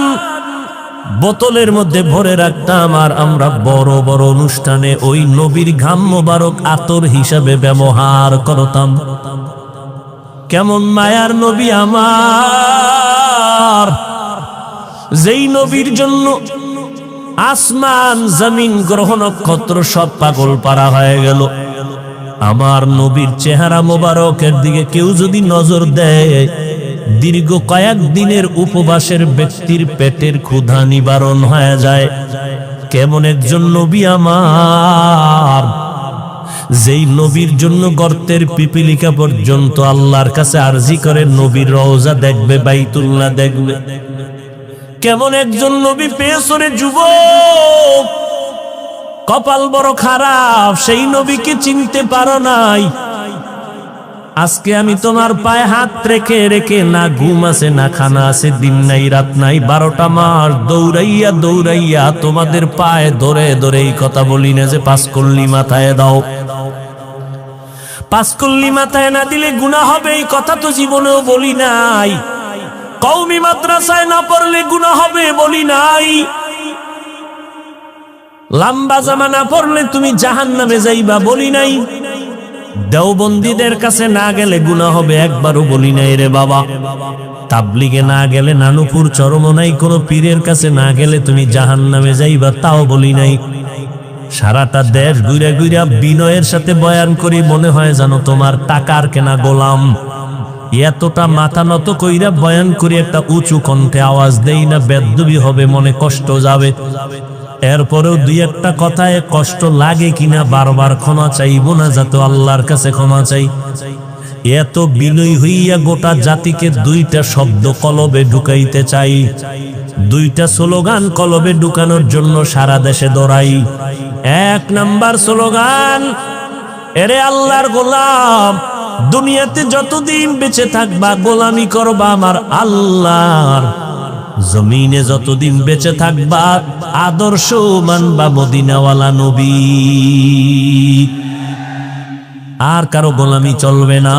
বোতলের মধ্যে ভরে রাখতাম, আর আমরা বড় বড় অনুষ্ঠানে ওই নবীর ঘাম মোবারক আতর হিসাবে ব্যবহার করতাম। কেমন মায়ার নবী আমার, যেই নবীর জন্য আসমান জমিন গ্রহ নক্ষত্র সব পাগল পারা হয়ে গেল। আমার নবীর চেহারা মোবারকের দিকে কেউ যদি নজর দেয়, দীর্ঘ কয়েক দিনের উপবাসের ব্যক্তির পেটের ক্ষুধা নিবারণ হয়ে যায়। কেমন একজন নবী আমার, যেই নবীর জন্য গর্তের পিপিলিকা পর্যন্ত আল্লাহর কাছে আরজি করে নবীর রওজা দেখবে, বাইতুল্লাহ দেখবে। কেমন একজন নবী পেছনে যুবক, কপাল বড় খারাপ, সেই নবীকে চিনতে পারো নাই। আজকে আমি তোমার পায়ে হাত রেখে রেখে, না ঘুম আছে না খানা আছে, দিন নাই রাত নাই, 12টা মাস দৌড়াইয়া দৌড়াইয়া তোমাদের পায়ে ধরে ধরে এই কথা বলি না যে 5 কল্লি মাথায় দাও। 5 কল্লি মাথায় না দিলে গুনাহ হবে, এই কথা তো জীবনেও বলি নাই। কওমি মাদ্রাসায় না পড়লে গুনাহ হবে বলি নাই। লম্বা জামা না পড়লে তুমি জাহান্নামে যাইবা বলি নাই। দেওবন্দীদের কাছে না গেলে গুনাহ হবে একবারও বলি নাই রে বাবা। তাবলিগে না গেলে, নানুপুর চরমনাই কোনো পীরের কাছে না গেলে তুমি জাহান্নামে যাইবা, তাও বলি নাই। সারাটা দেশ ঘুরে ঘুরে বিনয়ের সাথে বয়ান করি, মনে হয় জানো তোমার টাকার কেনা গোলাম। এতটা মাথা নত কইরা বয়ান করি, একটা উঁচু কণ্ঠে আওয়াজ দেই না, বেদবি হবে, মনে কষ্ট যাবে। এরপরেও 2-1টা কথায় কষ্ট লাগে কিনা বারবার ক্ষমা চাইব না, যাতে আল্লাহর কাছে ক্ষমা চাই। এত বিনয়ী হইয়া গোটা জাতিকে দুইটা শব্দ কলবে ঢুকাইতে চাই, দুইটা স্লোগান কলবে ঢুকানোর জন্য সারা দেশে দৌড়াই। এক নাম্বার স্লোগান, এরে আল্লাহর গোলাম, দুনিয়াতে যতদিন বেঁচে থাকবা গোলামি করবা আমার আল্লাহর, জমিনে যতদিন বেঁচে থাকবা আদর্শ মানবা মদিনাওয়ালা নবী, আর কারো গোলামি চলবে না।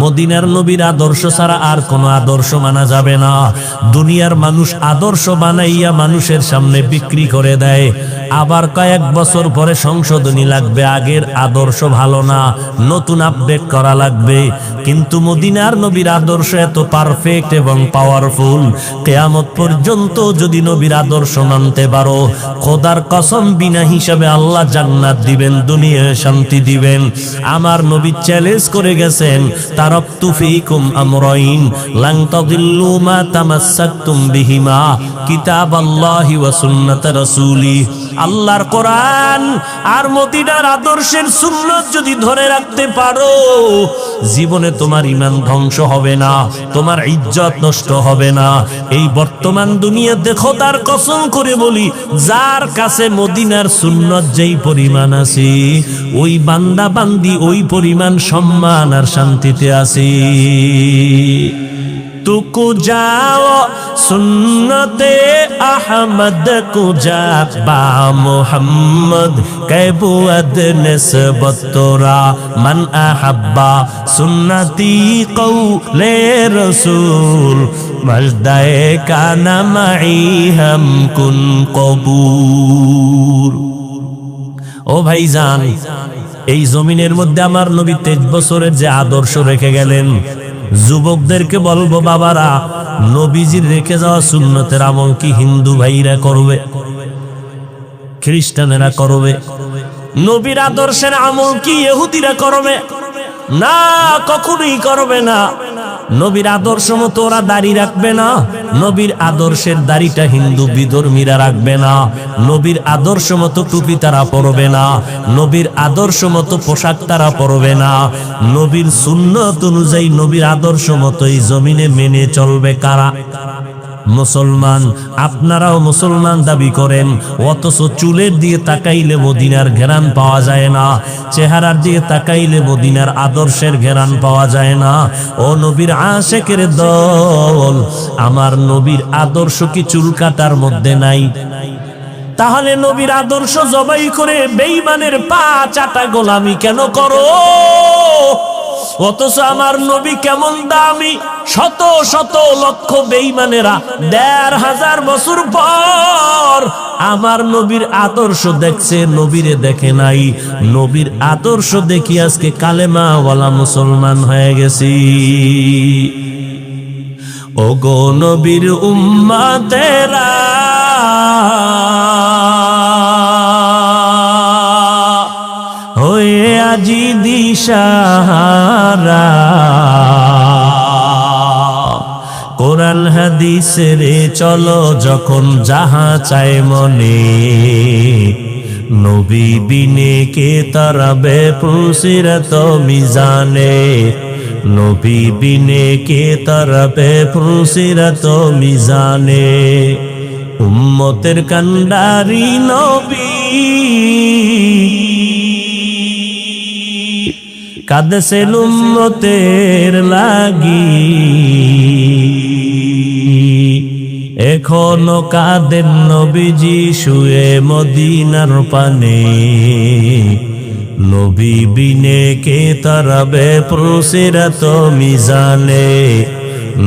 মদিনার নবীর আদর্শ ছাড়া আর কোনো আদর্শ মানা যাবে না। দুনিয়ার মানুষ আদর্শ বানাইয়া মানুষের সামনে বিক্রি করে দেয়, আবার কয়েক বছর পরে সংশোধনী লাগবে, আগের আদর্শ ভালো না, নতুন আপডেট করা লাগবে। কিন্তু মদিনার নবীর আদর্শ এত পারফেক্ট এবং পাওয়ারফুল, কিয়ামত পর্যন্ত যদি নবীর আদর্শ মানতে পারো, খোদার কসম বিনা হিসাবে আল্লাহ জান্নাত দিবেন, দুনিয়ায় শান্তি দিবেন। আমার নবী চ্যালেঞ্জ করে গেছেন, তারাকতু ফীকুম আমরাইন লান তাদিল্লু মা তামাসসাকতুম বিহিমা কিতাবাল্লাহি ওয়া সুন্নাত রাসূলি। আল্লাহর কোরআন আর মদিনার আদর্শের সুন্নাত যদি ধরে রাখতে পারো, জীবনে তোমার ঈমান ধ্বংস হবে না, তোমার ইজ্জত নষ্ট হবে না। এই বর্তমান দুনিয়া দেখো, তার কসম করে বলি, যার কাছে মদিনার সুন্নাত যেই পরিমাণ আছে, ওই বান্দা বান্দি ওই পরিমাণ সম্মান আর শান্তিতে আছে। तुको जाओ सुन्नते अहमद को जाबा मोहम्मद कैबुअद नस्बत तोरा मन अहब्बा सुन्नती कौले रसूल मजदाए काना माई हम कुन कबूर। ও ভাইজান, এই জমিনের মধ্যে আমার নবী 23 বছরের যে আদর্শ রেখে গেলেন, যুবকদেরকে বলবো, বাবারা, নবীজির রেখে যাওয়া সুন্নতের আমল কি হিন্দু ভাইরা করবে, খ্রিস্টানেরা করবে? নবীর আদর্শের আমল কি ইহুদিরা করবে? না, কখনোই করবে না। নবীর আদর্শ মতো ওরা দাড়ি রাখবে না, নবীর আদর্শের দাড়িটা হিন্দু বিধর্মীরা রাখবে না, নবীর আদর্শ মতো টুপি তারা পরবে না, নবীর আদর্শ মতো পোশাক তারা পরবে না। নবীর সুন্নত অনুযায়ী নবীর আদর্শ মতো এই জমিনে মেনে চলবে কারা? মুসলমান। আপনারাও মুসলমান দাবি করেন, অথচ চুলের দিয়ে তাকাইলে মদিনার ঘেরান পাওয়া যায় না, চেহারার দিয়ে তাকাইলে মদিনার আদর্শের ঘেরান পাওয়া যায় না। ও নবীর আশেকের দল, আমার নবীর আদর্শ কি চুল কাটার মধ্যে নাই? তাহলে নবীর আদর্শ জবাই করে বেঈমানের পা চাটা গোলামি কেন করো? অথচ আমার নবী কেমন দামি, শত শত লক্ষ বেঈমানেরা ১৫০০ বছর পর আমার নবীর আদর্শ দেখছে, নবীরে দেখে নাই। নবীর আদর্শ দেখি আজকে কালেমাওয়ালা মুসলমান হয়ে গেছি। ওগো নবীর উম্মতেরা, হয়ে আজি দিশাহারা, কোরআন হাদিসের চলো যখন যাহা চায় মনে, নবী বিনে কে তারাবে পুসিরত মিজানে, নবী বিনে কে তারাবে পুসিরত মিজানে। উম্মতের কান্ডারি নবী কাঁদছেন উম্মতের লাগি, এখনো কাঁদেন নবীজি শুয়ে মদিনার পানে, নবী বিনে কে তারাবে পুসিরত মিজানে,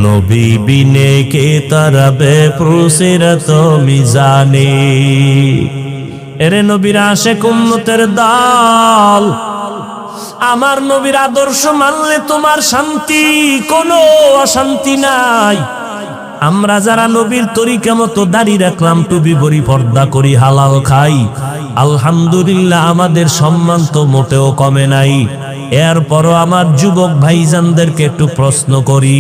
নবী বিনে কে তারাবে পুসিরত মিজানে। এরে নবীর আশিক উম্মতের দল, আমার নবীর আদর্শ মানলে তোমার শান্তি, কোনো অশান্তি নাই। আমরা যারা নবীর তরিকা মতো দাড়ি রাখলাম, টুপি পরি, পর্দা করি, হালাল খাই, আলহামদুলিল্লাহ, আমাদের সম্মান তো মোটেও কমে নাই। এরপরও আমার যুবক ভাইজানদেরকে একটু প্রশ্ন করি,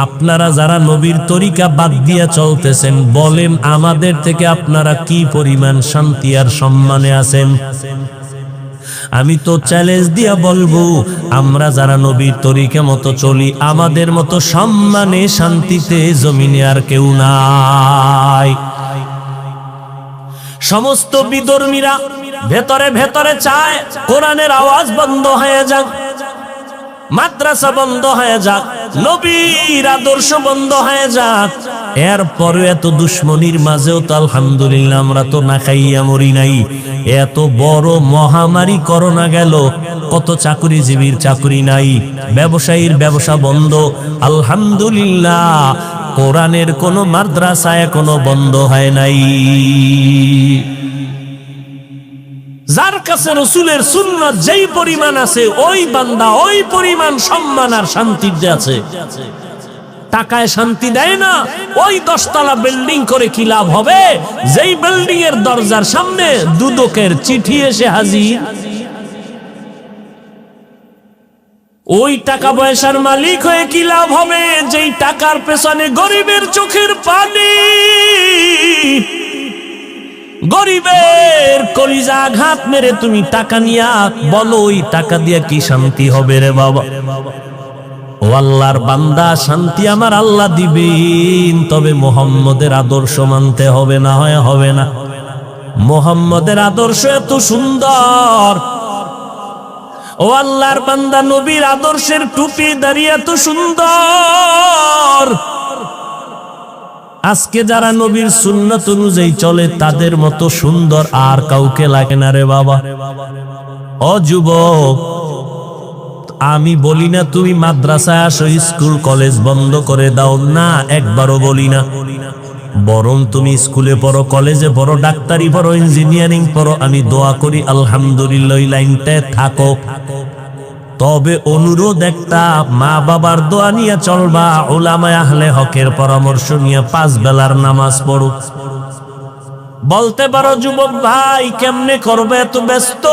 আপনারা যারা নবীর তরিকা বাদ দিয়া চলতেছেন, বলেন আমাদের থেকে আপনারা কি পরিমাণ শান্তি আর সম্মানে আছেন? আমি তো চ্যালেঞ্জ দিয়া বলবো, আমরা যারা নবীর তরিকা মতো চলি, আমাদের মতো সম্মানে শান্তিতে জমিনে আর কেউ নাই। সমস্ত বিধর্মীরা ভেতরে ভেতরে চায় কোরআনের আওয়াজ বন্ধ হয়ে যাক, মাদ্রাসা বন্ধ হয়ে যাক, নবীর আদর্শ বন্ধ হয়ে যাক। এরপরে এত দুশ্মনীর মাঝেও তো আলহামদুলিল্লাহ আমরা তো না খাইয়া মরি নাই। এত বড় মহামারী করোনা গেল, কত চাকরিজীবীর চাকরি নাই, ব্যবসায়ীর ব্যবসা বন্ধ। আলহামদুলিল্লাহ কোরআনের কোনো মাদ্রাসা এখনো বন্ধ হয় নাই। যার কাছে রাসূলের সুন্নাত যেই পরিমাণ আছে, ওই বান্দা ওই পরিমাণ সম্মান আর শান্তিতে আছে। টাকায় শান্তি দেয় না। ওই 10 তলা বিল্ডিং করে কি লাভ হবে, যেই বিল্ডিং এর দরজার সামনে দুদকের চিঠি এসে হাজির। ওই টাকা পয়সার মালিক হয়ে কি লাভ হবে, যেই টাকার পেছনে গরিবের চোখের পানি, গরিবের কলিজা আঘাত মেরে তুমি টাকা নিয়া বলো ওই টাকা দিয়ে কি শান্তি হবে রে বাবা। ও আল্লাহর বান্দা, শান্তি আমার আল্লাহ দিবেন, তবে মুহাম্মদের আদর্শ মানতে হবে, না হয় হবে না। মুহাম্মদের আদর্শ এত সুন্দর। ও আল্লাহর বান্দা, নবীর আদর্শের টুপি দাঁড়িয়ে এত সুন্দর। আজকে যারা নবীর সুন্নাত অনুযায়ী চলে, তাদের মতো সুন্দর আর কাউকে লাগে না রে বাবা। ও যুবক, আমি বলি না তুমি মাদ্রাসায় আসো, স্কুল কলেজ বন্ধ করে দাও, না, একবারও বলি না। বরং তুমি স্কুলে পড়ো, কলেজে পড়ো, ডাক্তারি পড়ো, ইঞ্জিনিয়ারিং পড়ো, আমি দোয়া করি আলহামদুলিল্লাহ লাইনটায় থাকো। তবে অনুরোধ একটা, মা বাবার দোয়া নিয়ে চলবা, উলামায়ে আহলে হকের পরামর্শ নিয়ে 5 বেলার নামাজ পড়ো। বলতে পারো যুবক ভাই কেমনে করবে, এত ব্যস্ত।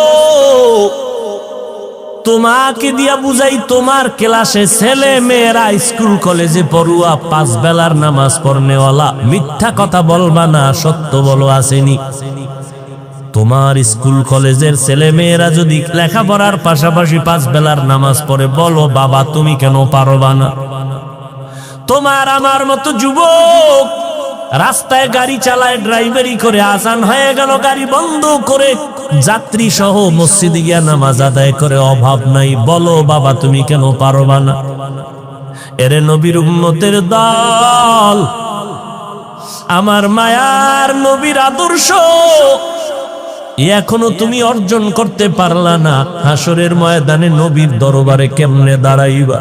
তোমাকে দিয়া বুঝাই, তোমার ক্লাসে ছেলে মেয়েরা স্কুল কলেজে পড়ুয়া, 5 বেলার নামাজ পড়নেওয়ালা। মিথ্যা কথা বলবা না, সত্য বলো আসেনি। তোমার স্কুল কলেজের ছেলে মেয়েরা যদি লেখাপড়ার পাশাপাশি 5 বেলার নামাজ পড়ে, বলো বাবা তুমি কেন পারবা না? তোমার আমার মতো যুবক রাস্তায় গাড়ি চালায়, ড্রাইভারি করে, আজান হয়ে গেল গাড়ি বন্ধ করে যাত্রী সহ মসজিদে গিয়া নামাজ আদায় করে, অভাব নাই, বলো বাবা তুমি কেন পারবা না? এরে নবীর উম্মতের দল, আমার মায়ার নবীর আদর্শ এখনো তুমি অর্জন করতে পারলা না। হাসরের ময়দানে নবীর দরবারে কেমনে দাঁড়াইবা?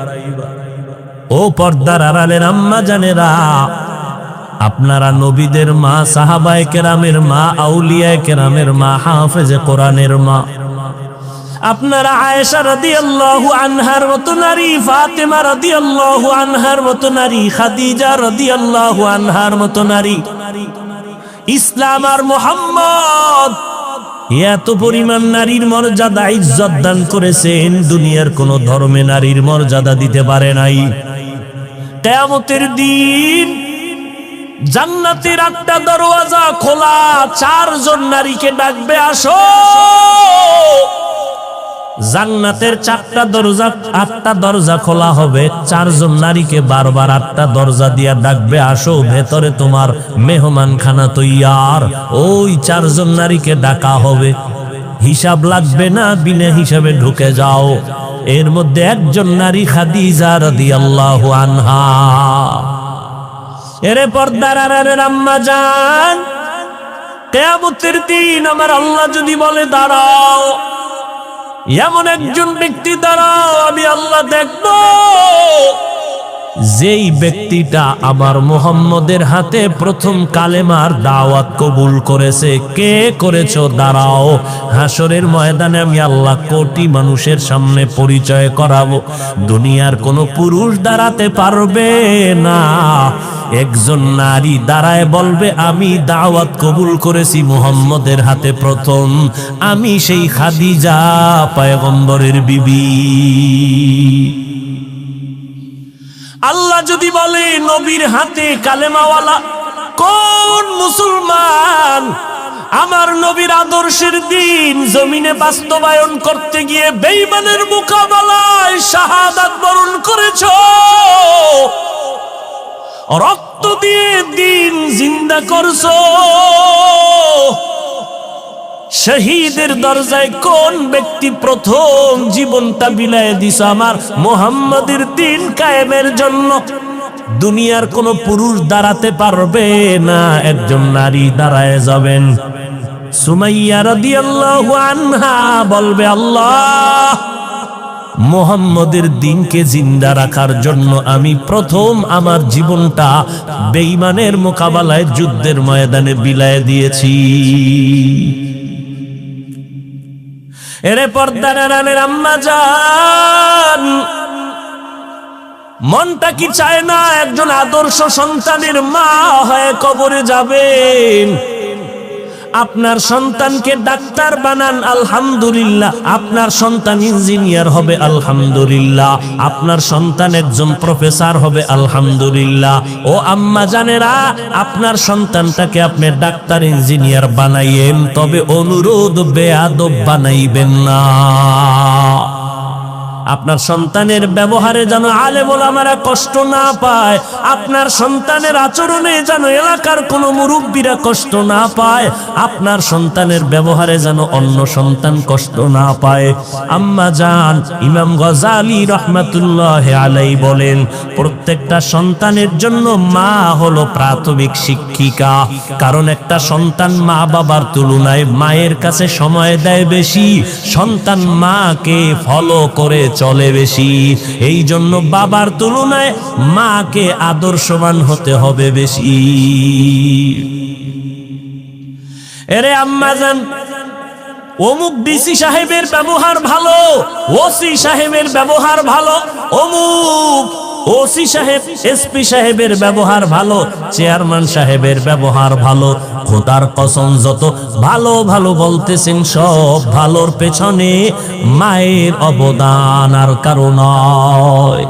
ও পর্দার আড়ালের আম্মা জানেরা, আপনারা নবীদের মা, সাহাবায়ে কেরামের মা, আউলিয়ায়ে কেরামের মা, হাফেজে কোরআনের মা, আপনারা আয়েশা রাদিয়াল্লাহু আনহার মতো নারী, ফাতেমা রাদিয়াল্লাহু আনহার মতো নারী, খাদিজা রাদিয়াল্লাহু আনহার মতো নারী, ইসলাম আর মুহাম্মদ এত পরিমাণ নারীর মর্যাদা ইজ্জত দান করেছেন, দুনিয়ার কোন ধর্মে নারীর মর্যাদা দিতে পারে নাই। কিয়ামতের দিন জান্নাতের 8টা দরওয়াজা খোলা, 4 জন নারীকে ডাকবে, আসো। জান্নাতের 4টা দরজা, 8টা দরজা খোলা হবে, 4 জন নারীকে বারবার 8টা দরজা দিয়া ডাকবে, আসো ভেতরে তোমার মেহমানখানা তৈয়ার। ওই 4 জন নারীকে ডাকা হবে, হিসাব লাগবে না, বিনা হিসাবে ঢুকে যাও। এর মধ্যে একজন নারী খাদিজা রাদিয়াল্লাহু আনহা। এরে পর্দার আড়ালের আম্মা জান, কিয়ামতের দিন আমার আল্লাহ যদি বলে দাঁড়াও, এমন একজন ব্যক্তি দাঁড়াও, আমি আল্লাহ দেখব যেই ব্যক্তিটা আমার মুহাম্মদের হাতে প্রথম কালেমার দাওয়াত কবুল করেছে। কে করেছো? দাঁড়াও। হাসরের ময়দানে আমি আল্লাহ কোটি মানুষের সামনে পরিচয় করাবো, দুনিয়ার কোনো পুরুষ দাঁড়াতে পারবে না। একজন নারী দাঁড়ায় বলবে, আমি দাওয়াত কবুল করেছি মুহাম্মদের হাতে প্রথম, আমি সেই খাদিজা পয়গম্বরের বিবি। আল্লাহ যদি বলে নবীর হাতে কালেমাওয়ালা কোন মুসলমান আমার আমার নবীর আদর্শের দিন জমিনে বাস্তবায়ন করতে গিয়ে বেঈমানের মোকাবেলায় শাহাদাত বরণ করেছো, রক্ত দিয়ে দিন জিন্দা করছো। শহীদের দরজায় কোন ব্যক্তি প্রথম জীবনটা বিলায় দিছ আমার মুহাম্মাদের দিন কায়েমের জন্য? দুনিয়ার কোন পুরুষ দাঁড়াতে পারবে না, একজন নারী দাঁড়ায় যাবেন। সুমাইয়া রাদিয়াল্লাহু আনহা বলবে, আল্লাহ, মুহাম্মাদের দ্বীনকে জিন্দা রাখার জন্য আমি প্রথম আমার জীবনটা বেঈমানের মোকাবেলায় যুদ্ধের ময়দানে বিলায় দিয়েছি। এরে পর্দার আড়ালের আম্মা জান, মনটা কি চায় না একজন আদর্শ সন্তানের মা হয়ে কবরে যাবেন? আপনার সন্তানকে ডাক্তার বানান, আলহামদুলিল্লাহ। আপনার সন্তান ইঞ্জিনিয়ার হবে, আলহামদুলিল্লাহ। আপনার সন্তান একজন প্রফেসর হবে, আলহামদুলিল্লাহ। ও আম্মা জানেরা, আপনার সন্তানটাকে আপনি ডাক্তার ইঞ্জিনিয়ার বানাইয়েন, তবে অনুরোধ বেয়াদব বানাইবেন না। আপনার সন্তানের ব্যবহারে যেন আলেম ওলামারা কষ্ট না পায়, আপনার সন্তানের আচরণে যেন এলাকার কোনো মুরব্বীরা কষ্ট না পায়, আপনার সন্তানের ব্যবহারে যেন অন্য সন্তান কষ্ট না পায়। আম্মা জান ইমাম গজালি রাহমাতুল্লাহি আলাইহি বলেন, প্রত্যেকটা সন্তানের জন্য মা হলো প্রাথমিক শিক্ষিকা। কারণ একটা সন্তান মা বাবার তুলনায় মায়ের কাছে সময় দেয় বেশি, সন্তান মাকে ফলো করে চলে বেশি। এই জন্য বাবার তুলনায় মাকে আদর্শবান হতে হবে বেশি। এরে আম্মাজান, অমুক ডিসি সাহেবের ব্যবহার ভালো, ওসি সাহেবের ব্যবহার ভালো, অমুক ওসি সাহেব এসপি সাহেবের ব্যবহার ভালো, চেয়ারম্যান সাহেবের ব্যবহার ভালো। খোদার কসম, যত ভালো ভালো বলতেছেন সব ভালোর পেছনে মায়ের অবদান আর কারো নয়।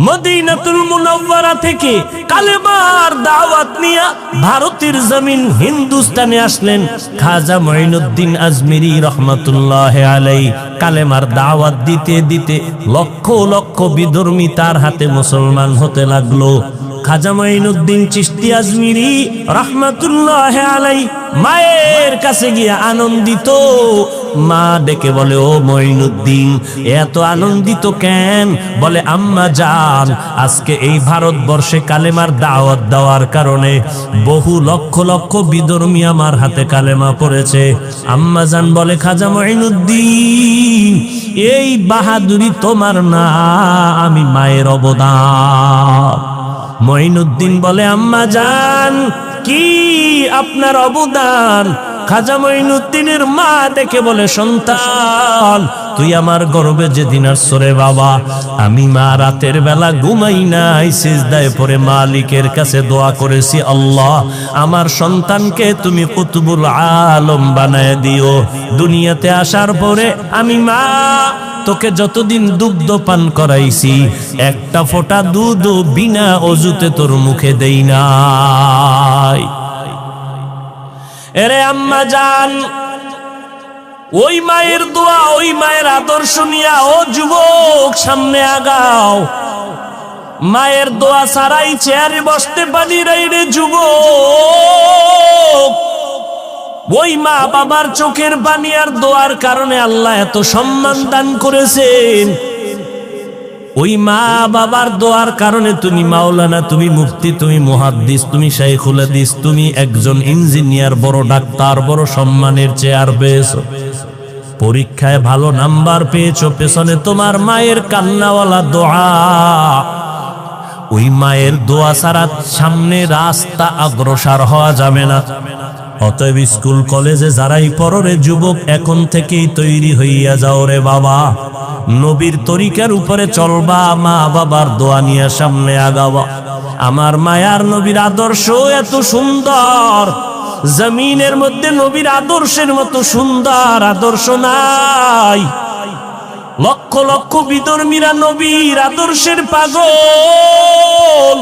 মদিনাতুল মুনাওয়ারা থেকে কালেমার দাওয়াত নিয়ে ভারতের জমিন হিন্দুস্তানে আসলেন খাজা মঈনুদ্দিন আজমিরি রহমাতুল্লাহি আলাইহি। কালেমার দাওয়াত দিতে দিতে লক্ষ লক্ষ বিধর্মী তার হাতে মুসলমান হতে লাগলো। খাজা মঈনুদ্দিন চিশতি আজমিরি রহমাতুল্লাহি আলাইহি মায়ের কাছে গিয়ে আনন্দিত। মা ডেকে বলে, ও মঈনুদ্দিন, এত আনন্দিত কেন? বলে, আম্মা জান, আজকে এই ভারতবর্ষে কালেমার দাওয়াত দেওয়ার কারণে বহু লক্ষ লক্ষ বিধর্মী আমার হাতে কালেমা পড়েছে। আম্মা জান বলে, খাজা মঈনুদ্দিন, এই বাহাদুরি তোমার না, আমি মায়ের অবদান। মঈনুদ্দিন বলে, আম্মা জান, কি আপনার অবদান? খাজা মঈনুদ্দিনের মা দেখে বলে, সন্তান, তুই আমার গর্বে যেদিন আসছো রে বাবা, আমি মা রাতের বেলা ঘুমাই নাই, সিজদায় পড়ে মালিকের কাছে দোয়া করেছি, আল্লাহ, আমার সন্তানকে তুমি কুতুবুল আলম বানায় দিও। দুনিয়াতে আসার পরে আমি মা তোকে যতদিন দুগ্ধ পান করাইছি, একটা ফোঁটা দুধ বিনা অজুতে তোর মুখে দেই নাই। এরে আম্মা জান, ওই মায়ের দোয়া, ওই মায়ের আদর্শ নিয়া ও যুবক সামনে আগাও। মায়ের দোয়া ছাড়াই চেয়ারে বসতে পারি রে যুবক। ওই মা বাবার চোখের পানি আর দোয়ার কারণে আল্লাহ এত সম্মান দান করেছেন। ওই মা বাবার দোয়ার কারণে তুমি মাওলানা, তুমি মুফতি, তুমি মুহাদ্দিস, তুমি শাইখুল হাদিস, তুমি একজন ইঞ্জিনিয়ার, বড় ডাক্তার, বড় সম্মানের চেয়ার পেয়েছো। পরীক্ষায় ভালো নাম্বার পেয়েছো, পেছনে তোমার মায়ের কান্নাওয়ালা দোয়া। ওই মায়ের দোয়া ছাড়া সামনে রাস্তা অগ্রসর হওয়া যাবে না। অতএব স্কুল কলেজে যারাই পড়ো রে যুবক, এখন থেকেই তৈরি হইয়া যাও রে বাবা। নবীর তরিকার উপরে চলবা, মা বাবার দোয়া নিয়ে সামনে আগাবা। আমার মায়ার নবীর আদর্শ এত সুন্দর, জমিনের মধ্যে নবীর আদর্শের মতো সুন্দর আদর্শ নাই। লক্ষ লক্ষ বিধর্মীরা নবীর আদর্শের পাগল।